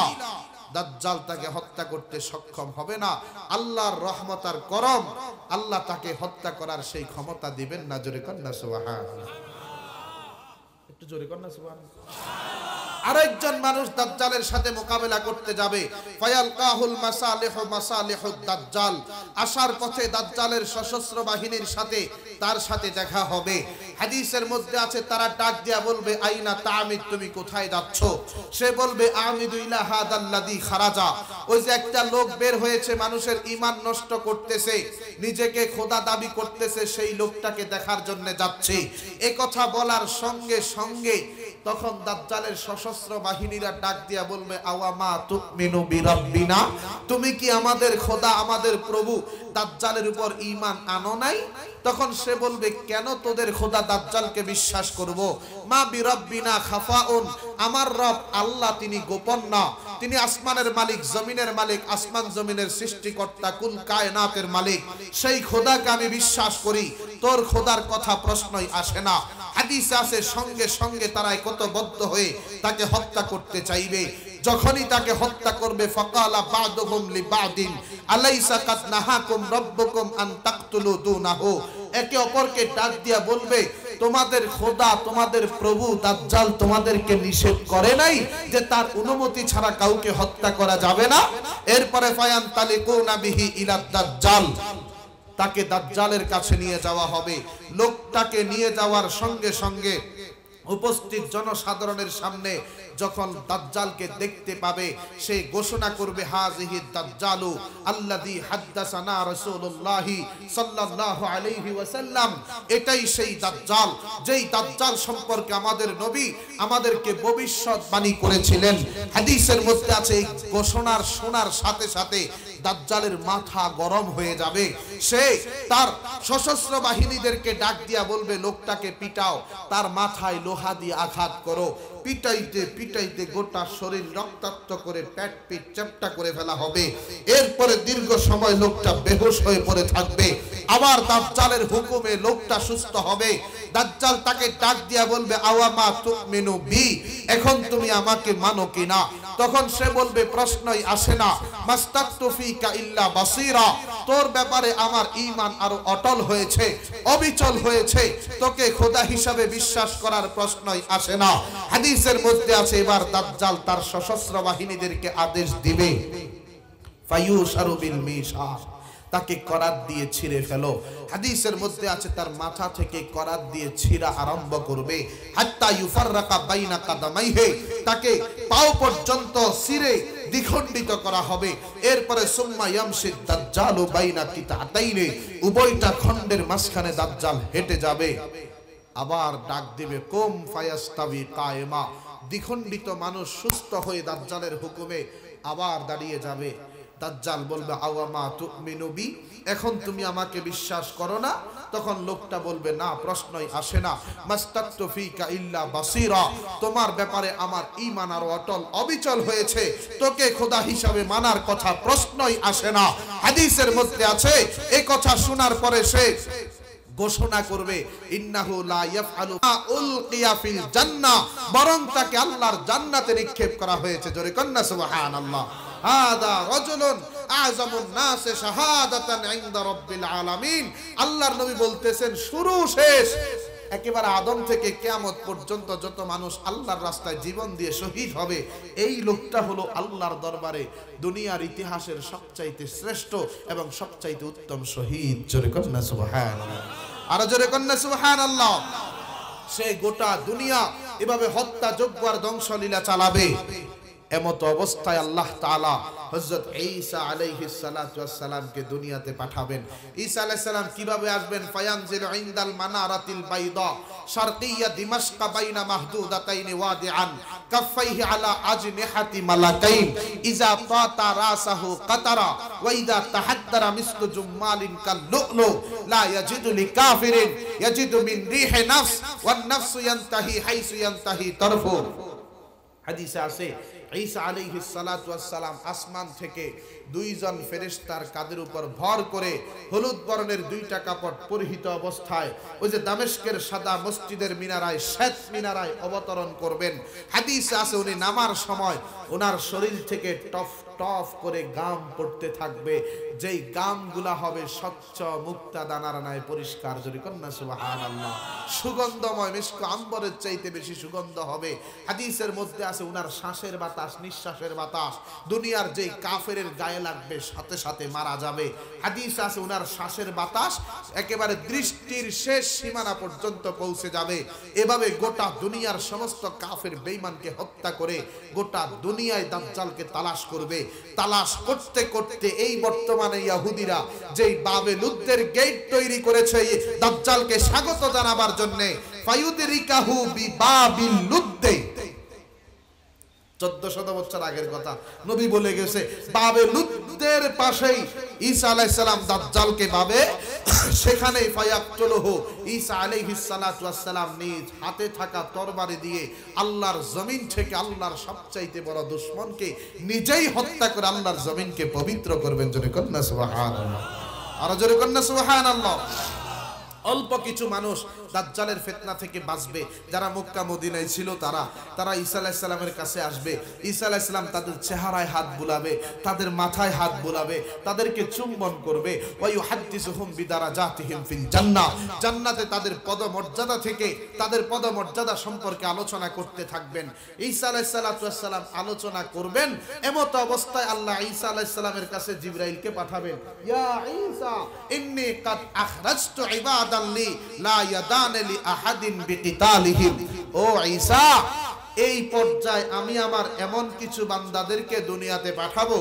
দাজ্জাল তাকে হত্যা করতে সক্ষম হবে না। আল্লাহর রহমত আর করম, আল্লাহ তাকে হত্যা করার সেই ক্ষমতা দিবেন না। জোরে কর না সুবহানাল্লাহ, একটু জোরে কর না সুবহানাল্লাহ। আরেকজন মানুষ দাজ্জালের সাথে মোকাবেলা করতে যাবে। ফায়ালকাহুল মাসালিহু মাসালিহুদ দাজ্জাল, আসার পথে দাজ্জালের সশস্ত্র বাহিনীর সাথে তার সাথে দেখা হবে। হাদিসের মধ্যে আছে তারা ডাক দিয়া বলবে, আইনা তামিদ, তুমি কোথায় যাচ্ছ? সে বলবে আমিদু ইলা হাদাল্লাযী খারাজা, ওই যে একটা লোক বের হয়েছে মানুষের ঈমান নষ্ট করতেছে, নিজেকে খোদা দাবি করতেছে, সেই লোকটাকে দেখার জন্য যাচ্ছে। এই কথা বলার সঙ্গে সঙ্গে তখন দাজ্জালের সশস্ত্র বাহিনীরা ডাক দিয়া বলবে, আওয়ামা তুমিনু বিরাব্বিনা, তুমি কি আমাদের খোদা আমাদের প্রভু দাজ্জালের উপর ঈমান আনো নাই? তখন সে বলবে, কেন তোদের খোদা দাজ্জালকে বিশ্বাস করব? মা বিরাব্বিনা খাফাউন, আমার রব আল্লাহ তিনি গোপন না, তিনি আসমানের মালিক, জমিনের মালিক, আসমান জমিনের সৃষ্টিকর্তা, কুল কায়নাতের মালিক, সেই খোদাকে আমি বিশ্বাস করি, তোর খোদার কথা প্রশ্নই আসে না। হাদিসে আছে সঙ্গে সঙ্গে তারা একতাবদ্ধ হয়ে তাকে হত্যা করতে চাইবে। যখনই তাকে হত্যা করবে, ফাকালা বাদুহুম লিবাদিন আলাইসা কাদ নাহাকুম রাব্বুকুম আন তাকতুলু দুনাহু, একে অপরকে ডাক দিয়া বলবে, তোমাদের খোদা তোমাদের প্রভু দাজ্জাল তোমাদেরকে নিষেধ করে নাই যে তার অনুমতি ছাড়া কাউকে হত্যা করা যাবে না? এরপরে ফায়ান তালিকুনা বিহি ইলা দাজ্জাল, তাকে দাজ্জালের কাছে নিয়ে যাওয়া হবে। লোকটাকে নিয়ে যাওয়ার সঙ্গে সঙ্গে উপস্থিত জনসাধারণের সামনে যখন দাজ্জালকে দেখতে পাবে, সে ঘোষণা করবে হাযিহি দাজ্জালু আল্লাযী হাদ্দাসানা রাসূলুল্লাহি সাল্লাল্লাহু আলাইহি ওয়াসাল্লাম, এটাই সেই দাজ্জাল যেই দাজ্জাল সম্পর্কে আমাদের নবী আমাদেরকে ভবিষ্যৎবাণী করেছিলেন। হাদিসের মধ্যে আছে এই ঘোষণার শোনার সাথে সাথে দাজ্জালের মাথা গরম হয়ে যাবে। সে তার সশস্ত্র বাহিনীদেরকে ডাক দিয়া বলবে, লোকটাকে পিটাও, তার মাথায় লোহা দিয়ে আঘাত করো। পিটাইতে পিটাইতে গোটা শরীর রক্তাক্ত করে পেট পিট চ্যাপ্টা করে ফেলা হবে। এরপরে দীর্ঘ সময় লোকটা বেহুশ হয়ে পড়ে থাকবে। আবার দাজ্জালের হুকুমে লোকটা সুস্থ হবে। দাজ্জাল তাকে ডাক দিয়া বলবে, আওয়ামা তুমিনু বি, এখন তুমি আমাকে মানো কিনা? তখন সে বলবে, প্রশ্নই আসে না, মাস্তাকতু ফিকা ইল্লা বাসীরা, তোর ব্যাপারে আমার ঈমান আরো অটল হয়েছে, অবিচল হয়েছে, তোকে খোদা হিসাবে বিশ্বাস করার প্রশ্নই আসে না। হাদিসের মধ্যে আছে এবার দাজ্জাল তার সশস্ত্র বাহিনীদেরকে আদেশ দিবে, ফায়ুশারু বিল মিশার, তাকে করাত দিয়ে ছিঁড়ে ফেলো। হাদিসের মধ্যে আছে তার মাথা থেকে করাত দিয়ে ছিঁড়া আরম্ভ করবে, হাত্তা ইউফাররাকা বাইনা কাদামাইহি, তাকে পাও পর্যন্ত ছিঁড়ে দ্বিখণ্ডিত করা হবে। এরপরে সুম্মা ইয়ামশি দাজ্জালু বাইনা কিতাতাইনি, উভয়টা খণ্ডের মাঝখানে দাজ্জাল হেঁটে যাবে। আবার ডাক দিবে, কুম ফায়াস্তাবি কায়েমা, দ্বিখণ্ডিত মানুষ সুস্থ হয়ে দাজ্জালের হুকুমে আবার দাঁড়িয়ে যাবে। দাজ্জাল বলবে, আওয়ামা তুমিনু বি, এখন তুমি আমাকে বিশ্বাস করো না? তখন লোকটা বলবে, না, প্রশ্নই আসে না, মাস্তাকতু ফিকা ইল্লা বাসীরা, তোমার ব্যাপারে আমার ঈমান আর অটল অবিচল হয়েছে, তোকে খোদা হিসাবে মানার কথা প্রশ্নই আসে না। হাদিসের মধ্যে আছে এই কথা শোনার পরে সে ঘোষণা করবে, ইন্নাহু লা ইয়াফআলু মা উলকিয়া ফিল জান্নাহ, বরং তাকে আল্লাহর জান্নাতে নিক্ষেপ করা হয়েছে। জোরে কন্না সুবহানাল্লাহ। হাদা রাজুলুন আযামুন নাস শাহাদাতান ইনদা রাব্বিল আলামিন। আল্লাহর নবী বলতেছেন, শুরু শেষ একেবারে আদম থেকে কিয়ামত পর্যন্ত যত মানুষ আল্লাহর রাস্তায় জীবন দিয়ে শহীদ হবে, এই লোকটা হলো আল্লাহর দরবারে দুনিয়ার ইতিহাসের সবচাইতে শ্রেষ্ঠ এবং সবচাইতে উত্তম শহীদ। জোরে কন্না সুবহানাল্লাহ, আর জোরে কন্না সুবহানাল্লাহ। সে গোটা দুনিয়া এভাবে হত্যা যজ্ঞ আর ধ্বংসলীলা চালাবে। এমত অবস্থায় আল্লাহ তাআলা হযরত ঈসা আলাইহিস সালাতু ওয়াস সালামকে দুনিয়াতে পাঠাবেন। ঈসা আলাইহিস সালাম কিভাবে আসবেন? ফায়ানজিলু ইনদাল মানারাতিল বাইদা শারকিয়্যা দিমাশক বাইনা মাহদুদাতাইনি ওয়াদিআন কাফাইহি আলা আজনিহাতি মালাকাইন ইযা তাতা রাসাহু কাতারা ওয়া ইযা তাহাদ্দারা মিসলু জুমালিন কাল্লুলু লা ইয়াজিদু লিকাফিরিন ইয়াজিদু মিন রিহি নাফস ওয়ান নাফসু ইয়ানতাহি হাইসু ইয়ানতাহি তারফু। হাদিসে আছে ঈসা আলাইহিস সালাতু ওয়াস সালাম আসমান থেকে দুইজন ফেরেশতার কাঁধের উপর ভর করে হলুদ বর্ণের দুইটা কাপড় পরিহিত অবস্থায় ওই যে দামেস্কের সাদা মসজিদের মিনারায়, শ্বেত মিনারায় অবতরণ করবেন। হাদিসে আছে উনি নামার সময় ওনার শরীর থেকে টফ টফ করে গাম পড়তে থাকবে, যেই গামগুলা হবে স্বচ্ছ মুক্তা দানার ন্যায় পরিষ্কার। যদি কন্যা সুবহানাল্লাহ, সুগন্ধময়, মিশক আম্বরের চাইতে বেশি সুগন্ধ হবে। হাদিসের মধ্যে আছে উনার শ্বাসের বাতাস, নিঃশ্বাসের বাতাস দুনিয়ার যেই কাফেরের গায়ে লাগবে সাথে সাথে মারা যাবে। হাদিস আছে উনার শ্বাসের বাতাস একেবারে দৃষ্টির শেষ সীমানা পর্যন্ত পৌঁছে যাবে। এভাবে গোটা দুনিয়ার সমস্ত কাফের বেঈমানকে হত্যা করে গোটা দুনিয়ায় দাজ্জালকে তালাশ করবে। তালাশ করতে করতে এই বর্তমানে ইহুদিরা যেই বাবেলুদ্দের গেট তৈরি করেছে দাজ্জালকে স্বাগত জানাবার জন্য, ফায়ুদরিকাহু বিবাবিল লুদ্দে, 1400 বছর আগের কথা নবী বলে গেছে, বাবেলুদ্দের পাশেই ঈসা আলাইহিস সালাম দাজ্জালকে পাবে, সেখানেই ফায়াকতুলহু, ঈসা আলাইহিস সালাতু ওয়াস সালাম নিজ হাতে থাকা তরবারি দিয়ে আল্লাহর জমিন থেকে আল্লাহর সবচাইতে বড় দুশমনকে নিজেই হত্যা করে আল্লাহর জমিনকে পবিত্র করবেন। জোরে কন্না সুবহানাল্লাহ, আর জোরে কন্না সুবহানাল্লাহ। অল্প কিছু মানুষ দাজ্জালের ফিতনা থেকে বাঁচবে, যারা মক্কা মদিনায় ছিল তারা ঈসা আলাইহিস সালামের কাছে আসবে। ঈসা আলাইহিস সালাম তাদের চেহারায় হাত বুলাবে, তাদের মাথায় হাত বুলাবে, তাদেরকে চুম্বন করবে। ওয়া ইউহাদ্দিসুহুম বিদারাজাতিহিম ফিল জান্নাহ, জান্নাতে তাদের পদমর্যাদা থেকে তাদের পদমর্যাদা সম্পর্কে আলোচনা করতে থাকবেন। ঈসা আলাইহিস সালাতু ওয়াস সালাম আলোচনা করবেন। এমত অবস্থায় আল্লাহ ঈসা আলাইহিস সালামের কাছে জিবরাইলকে পাঠাবেন। ইয়া ঈসা ইন্নী কাদ আখরাজতু ইবাদাল্লি লা ইয়াদান লি আহাদিন বিকিতালিহিম, ও ঈসা, এই পর্যায়ে আমি আমার এমন কিছু বান্দাদেরকে দুনিয়াতে পাঠাবো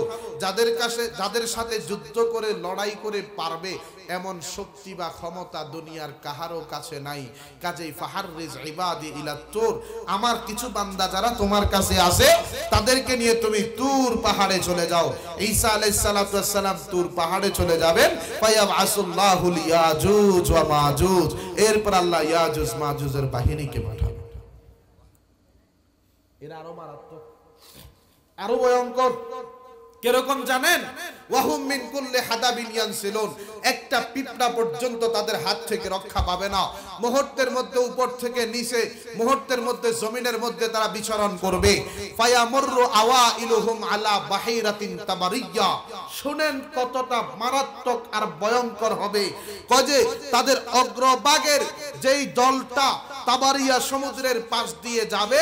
যাদের সাথে যুদ্ধ করে লড়াই করে পারবে এমন শক্তি বা ক্ষমতা দুনিয়ার কাহারও কাছে নাই। কাজেই ফাহাররিজ ইবাদি ইলা তুর, আমার কিছু বান্দা যারা তোমার কাছে আছে তাদেরকে নিয়ে তুমি তুর পাহাড়ে চলে যাও। ঈসা আলাইহিস সালাতু ওয়াস সালাম তুর পাহাড়ে চলে যাবেন। ফায়াবআসুল্লাহুল ইয়াজুজ ওয়া মাজুজ, এরপর আল্লাহ ইয়াজুজ মাজুজের বাহিনীকে পাঠাবেন। এরা আরো মারাত্মক, আরো ভয়ঙ্কর। কিরকম জানেন? ওয়াহুম মিন কুল্লি হাদাবিন ইয়ানসিলুন, একটা পিঁপড়া পর্যন্ত তাদের হাত থেকে রক্ষা পাবে না। মুহূর্তের মধ্যে উপর থেকে নিচে, মুহূর্তের মধ্যে জমিনের মধ্যে তারা বিচরণ করবে। ফায়ামুরু আওয়াইলুহুম আলা বাহিরাতিন তাবারিয়া, শুনেন কতটা মারাত্মক আর ভয়ঙ্কর হবে। কজে তাদের অগ্রভাগের যেই দলটা তাবারিয়া সমুদ্রের পাশ দিয়ে যাবে,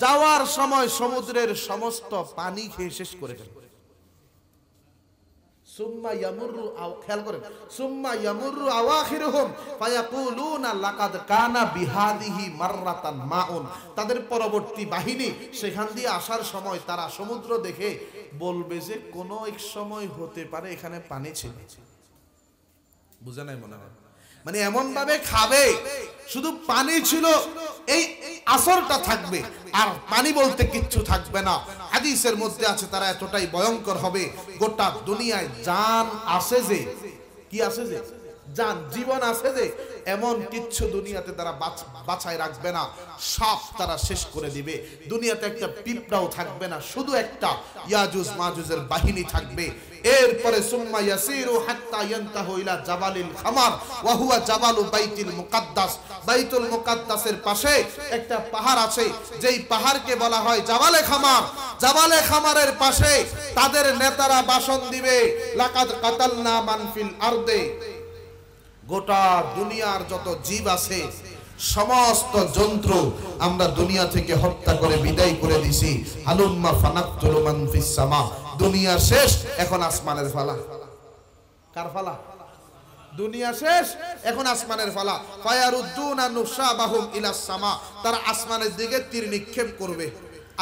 যাওয়ার সময় সমুদ্রের সমস্ত পানি খেয়ে শেষ করে ফেলবে। সুম্মা ইয়ামুরু, খেয়াল করেন, সুম্মা ইয়ামুরু আওয়াখিরুহুম ফায়াকুলুনা লাকাদ কানা বিহাদিহি মাররাতান মাউন, তাদের পরবর্তী বাহিনী সেখান দিয়ে আসার সময় তারা সমুদ্র দেখে বলবে যে কোনো এক সময় হতে পারে এখানে পানি ছিল। বুঝা নাই মনে হয়? মানে এমন ভাবে খাবে শুধু পানি ছিল এই আসরটা থাকবে, আর পানি বলতে কিচ্ছু থাকবে না। হাদিসের মধ্যে আছে তারা এতটাই ভয়ঙ্কর হবে, গোটা দুনিয়ায় জান আছে যে, কি আছে যে, জান জীবন আছে যে, এমন কিচ্ছু দুনিয়াতে তারা বাঁচায় রাখবে না, সব তারা শেষ করে দিবে। দুনিয়াতে একটা পিঁপড়াও থাকবে না, শুধু একটা ইয়াজুজ মাজুজের বাহিনী থাকবে। এরপরে সুম্মা ইয়াসিরু হাত্তা ইয়ানতাহু ইলা জাবালিল খামার ওয়া হুয়া জাবালু বাইতুল মুকাদ্দাস, বাইতুল মুকাদ্দাসের পাশে একটা পাহাড় আছে, যেই পাহাড়কে বলা হয় জাবালে খামার। জাবালে খামারের পাশে তাদের নেতারা ভাষণ দিবে, লাকাদ কাতালনা মান ফিল আরদে, গোটা দুনিয়ার যত জীব আছে সমস্ত যন্ত্র আমরা দুনিয়া থেকে হত্যা করে বিদায় করে দিছি। হালুম্মা ফানাকতুলু মান ফিস সামা, দুনিয়া শেষ, এখন আসমানের ফালা। কার ফালা? দুনিয়া শেষ, এখন আসমানের ফালা। ফায়ারুদ্দুনা নুসাবাহুম ইলাস সামা, তারা আসমানের দিকে তীর নিক্ষেপ করবে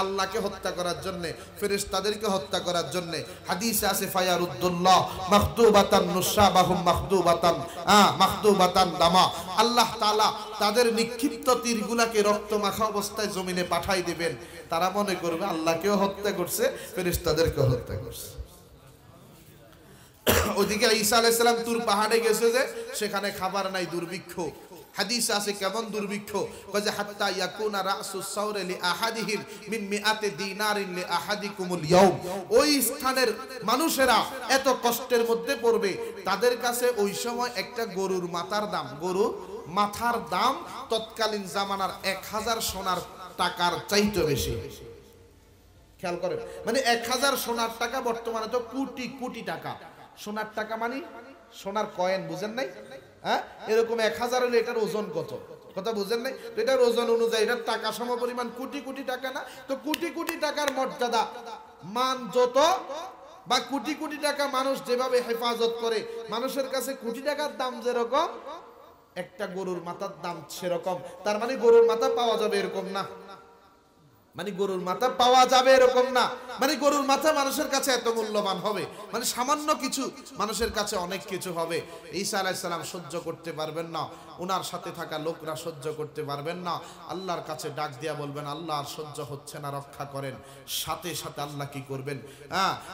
আল্লাহকে হত্যা করার জন্য, ফেরেশতাদেরকে হত্যা করার জন্য। হাদিসে আছে ফায়ারুদ্দুল্লাহ মাখদুবাতান নুসাবাহুম মাখদুবাতান দামা, আল্লাহ তাআলা তাদের নিক্ষিপ্ত তীরগুলাকে রক্তমাখা অবস্থায় জমিনে পাঠাই দিবেন। তারা মনে করবে আল্লাহকেও হত্যা করছে, ফেরেশতাদেরকেও হত্যা করছে। ওইদিকে ঈসা আলাইহিস সালাম তুর পাহাড়ে গেছে যে, সেখানে খাবার নাই, দুর্ভিক্ষ। হাদিসে আছে কেমন দুর্ভিক্ষ, কয় হাত্তা ইয়াকুনা রাসুস সাওরে লি আহাদিহিম মিন মিআতি দিনারিন লি আহাদিকুমুল ইয়াউম, ওই স্থানের মানুষেরা এত কষ্টের মধ্যে পড়বে, তাদের কাছে ওই সময় একটা গরুর মাথার দাম, গরুর মাথার দাম তৎকালীন জামানার 1000 সোনার টাকার চাইতে বেশি। খেয়াল করেন, মানে 1000 সোনার টাকা বর্তমানে তো কোটি কোটি টাকা। সোনার টাকা মানে সোনার কয়েন, বুঝেন নাই? হ্যাঁ, এরকম 1000 হলে এটার ওজন কত, কথা বুঝেন নাই? তো এটার ওজন অনুযায়ী এটার টাকা সমপরিমাণ কোটি কোটি টাকা না? তো কোটি কোটি টাকার মর্যাদা মান যত, বা কোটি কোটি টাকা মানুষ যেভাবে হেফাজত করে, মানুষের কাছে কোটি টাকার দাম যেরকম, একটা গরুর মাথার দাম সেরকম। তার মানে গরুর মাথা পাওয়া যাবে এরকম না, মানে গরুর মাথা পাওয়া যাবে এরকম না, মানে গরুর মাথা মানুষের কাছে এত মূল্যবান হবে, মানে সামান্য কিছু মানুষের কাছে অনেক কিছু হবে। ঈসা আলাইহিস সালাম সহ্য করতে পারবেন না, ওনার সাথে থাকা লোকরা সহ্য করতে পারবেন না, আল্লাহর কাছে ডাক দিয়া বলবেন আল্লাহ আর সহ্য হচ্ছে না, রক্ষা করেন। সাথে সাথে আল্লাহ কি করবেন?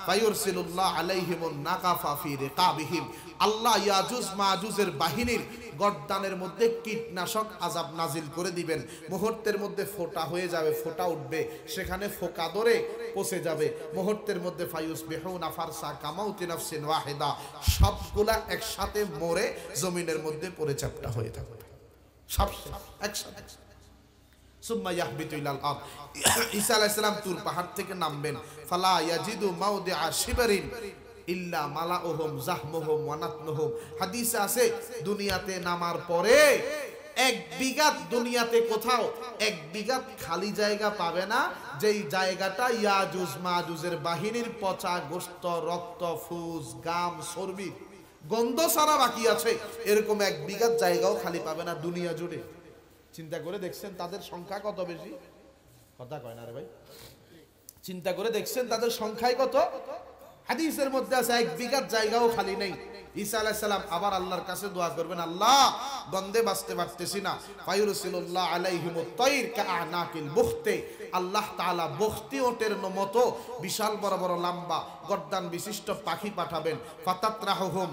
ফায়ুরসিলুল্লাহ আলাইহিমুন নাকাফা ফি রিকাবিহিম, আল্লাহ ইয়াজুজ মাজুজের বাহিনীর গর্দানের মধ্যে কীটনাশক আযাব নাজিল করে দিবেন। মুহূর্তের মধ্যে ফোঁটা হয়ে যাবে, ফোঁটা উঠবে, সেখানে ফোকা ধরে পচে যাবে। মুহূর্তের মধ্যে ফায়ুসবিহুনা ফারসা কামাউতি নাফসিন ওয়াহিদা, সবগুলা একসাথে মরে জমিনের মধ্যে পড়ে চ্যাপ্টা হয়ে থাকবে, সব একসাথে। সুম্মা ইয়াহবিতু ইলাল আরদ, ঈসা আলাইহিস সালাম তুর পাহাড় থেকে নামবেন। ফালা ইয়াজিদু মাউদিআ শিবরিন ইল্লা মালাউহুম জাহমুহুম ওয়া নাতনুহুম, হাদিসে আছে দুনিয়াতে নামার পরে 1 বিঘাত, দুনিয়াতে কোথাও 1 বিঘাত খালি জায়গা পাবে না, যেই জায়গাটা ইয়াজুজ মাজুজের বাহিনীর পচা গোশত, রক্ত, ফুস, গাম, চর্বি, গন্ধ সারা বাকি আছে, এরকম 1 বিঘাত জায়গাও খালি পাবে না দুনিয়া জুড়ে। চিন্তা করে দেখছেন তাদের সংখ্যা কত বেশি? কথা কয় না রে ভাই। চিন্তা করে দেখছেন তাদের সংখ্যায় কত? হাদিসের মধ্যে আছে 1 বিঘা জায়গাও খালি নেই। ঈসা আলাইহিস সালাম আবার আল্লাহর কাছে দোয়া করবেন, আল্লাহ গন্ধে বাঁচতে পারতেছি না, ফায়ুরসিলুল্লাহ আলাইহিমুত তাইর কাআনাকিল বুখতে, আল্লাহ তাআলা বখতি ওটের মতো বিশাল বড় বড় লম্বা গর্দান বিশিষ্ট পাখি পাঠাবেন, ফাতাতরাহুম,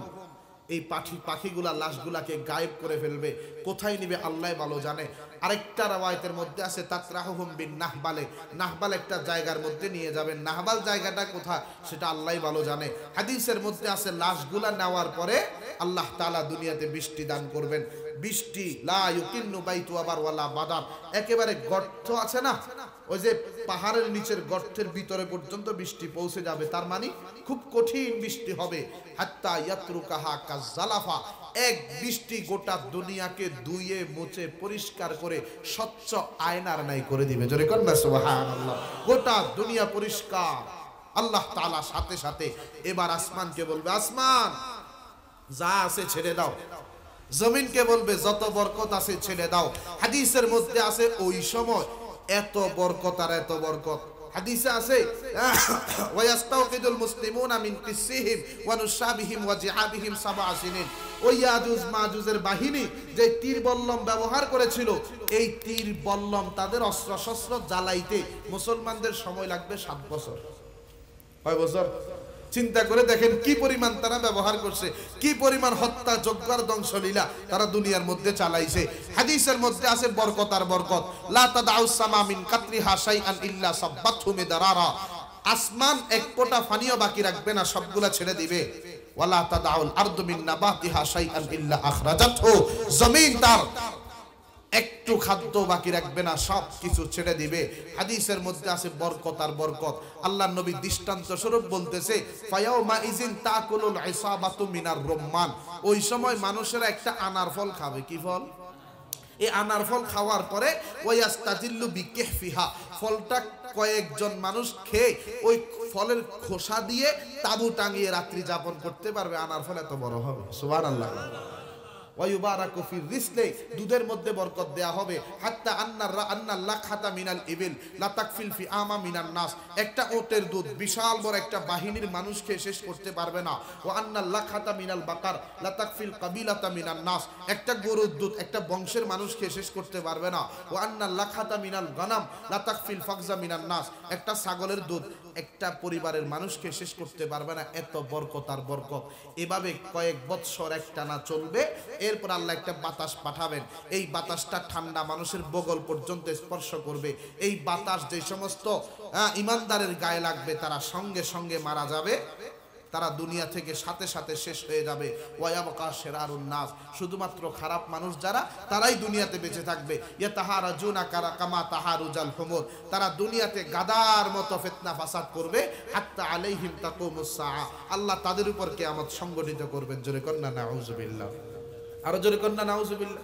এই পাখিগুলা লাশগুলাকে গায়েব করে ফেলবে। কোথায় নিবে আল্লাহ ভালো জানে। আরেকটা রাওয়ায়াতের মধ্যে আছে তাতরাহুম বিন নাহবালে, নাহবাল একটা জায়গার মধ্যে নিয়ে যাবেন। নাহবাল জায়গাটা কোথায় সেটা আল্লাহ ভালো জানে। হাদিসের মধ্যে আছে লাশগুলা নেওয়ার পরে আল্লাহ তাআলা দুনিয়াতে বৃষ্টি দান করবেন। বৃষ্টি লা ইউকিন্নু বাইতু আবার ওয়ালা বাদার, একেবারে গর্ত আছে না, ওই যে পাহাড়ের নিচের গর্তের ভিতরে পর্যন্ত বৃষ্টি পৌঁছে যাবে। তার মানে খুব কঠিন বৃষ্টি হবে। হাত্তা ইয়াতরুকাহা কাজালাফা, এক বৃষ্টি গোটা দুনিয়াকে ধুয়ে মুছে পরিষ্কার করে স্বচ্ছ আয়নার নাই করে দিবে। জোরে কর না সুবহানাল্লাহ। গোটা দুনিয়া পরিষ্কার। আল্লাহ তাআলা সাথে সাথে এবার আসমানকে বলবে, আসমান যা আছে ছেড়ে দাও। জমিনকে বলবে যত বরকত আছে ছেড়ে দাও। হাদিসের মধ্যে আছে ওই সময় এত বরকত আর এত বরকত। হাদিসে আছে ওয়ায়াস্তাওকিদুল মুসলিমুনা মিন কিসসিহিম ওয়া নুসাবিহিম ওয়া জিহাবিহিম সাবআ সিনিন, ওই ইয়াজুজ মাজুজের বাহিনী যে তীর বল্লম ব্যবহার করেছিল, এই তীর বল্লম তাদের অস্ত্র শস্ত্র জ্বালাইতে মুসলমানদের সময় লাগবে 7 বছর। কয় বছর? চিন্তা করে দেখেন কি পরিমাণ তারা ব্যবহার করছে, কি পরিমাণ হত্যা যজ্ঞার ধ্বংসলীলা তারা দুনিয়ার মধ্যে চালাইছে। হাদিসের মধ্যে আছে বরকত আর বরকত। লা তাদাউস সামা মিন কাতরিহা শাইআন ইল্লা সাব্বাতহু মিদরারা, আসমান এক ফোঁটা পানিও বাকি রাখবে না, সবগুলা ছেড়ে দিবে। ওয়ালা তাদাউল আরদু মিন নাবাতিহা শাইআন ইল্লা আখরাজাতহু, জমিন তার একটু খাদ্য বাকি রাখবে না, সব কিছু ছেড়ে দিবে। হাদিসের মধ্যে আছে বরকত আর বরকত। আল্লাহর নবী দৃষ্টান্ত স্বরূপ বলতেছে, ফায়াউমা ইজিন তাকুলুল ইসাবাতু মিনার রুম্মান, ওই সময় মানুষেরা একটা আনার ফল খাবে। কি ফল? এই আনার ফল খাওয়ার পরে ওয়াস্তাজিল্লু বিকাহফিহা, ফলটা কয়েকজন মানুষ খেয়ে ওই ফলের খোসা দিয়ে তাবু টাঙিয়ে রাত্রি যাপন করতে পারবে। আনার ফল এত বড় হবে। সুবহানাল্লাহ। ওয়ায়ুবারাকু ফির রিজলি, দুধের মধ্যে বরকত দেয়া হবে। হাত্তা আন্নাল লাখাতা মিনাল ইবিল লা তাকফিল ফি আমা মিনান নাস, একটা ওটের দুধ বিশাল বড় একটা বাহিনীর মানুষকে শেষ করতে পারবে না। ওয়া আন্নাল লাখাতা মিনাল বাকার লা তাকফিল কাবিলাতা মিনান নাস, একটা গরুর দুধ একটা বংশের মানুষকে শেষ করতে পারবে না। ওয়া আন্নাল লাখাতা মিনাল গানাম লা তাকফিল ফাকজা মিনান নাস, একটা ছাগলের দুধ একটা পরিবারের মানুষকে শেষ করতে পারবে না। এত বরকত আর বরকত। এভাবে কয়েক বৎসর একটানা চলবে। এরপর আল্লাহ একটা বাতাস পাঠাবেন, এই বাতাসটা ঠান্ডা মানুষের বগল পর্যন্ত স্পর্শ করবে। এই বাতাস যে সমস্ত ইমানদারের গায়ে লাগবে তারা সঙ্গে সঙ্গে মারা যাবে, তারা দুনিয়া থেকে সাথে সাথে শেষ হয়ে যাবে। ওয়ায়াবকা শিরারুন নাস, শুধুমাত্র খারাপ মানুষ যারা তারাই দুনিয়াতে বেঁচে থাকবে। ইয়াতাহারাজুনা কামা তাহারুজাল হুমুর, তারা দুনিয়াতে গাদার মতো ফিতনা ফাসাদ করবে। হাত্তা আলাইহিম তাকুমুস সাআ, আল্লাহ তাদের উপর কিয়ামত সংগঠিত করবেন। জোরে কন্না নাউজুবিল্লাহ, আরো জোরে কন্না নাউজুবিল্লাহ।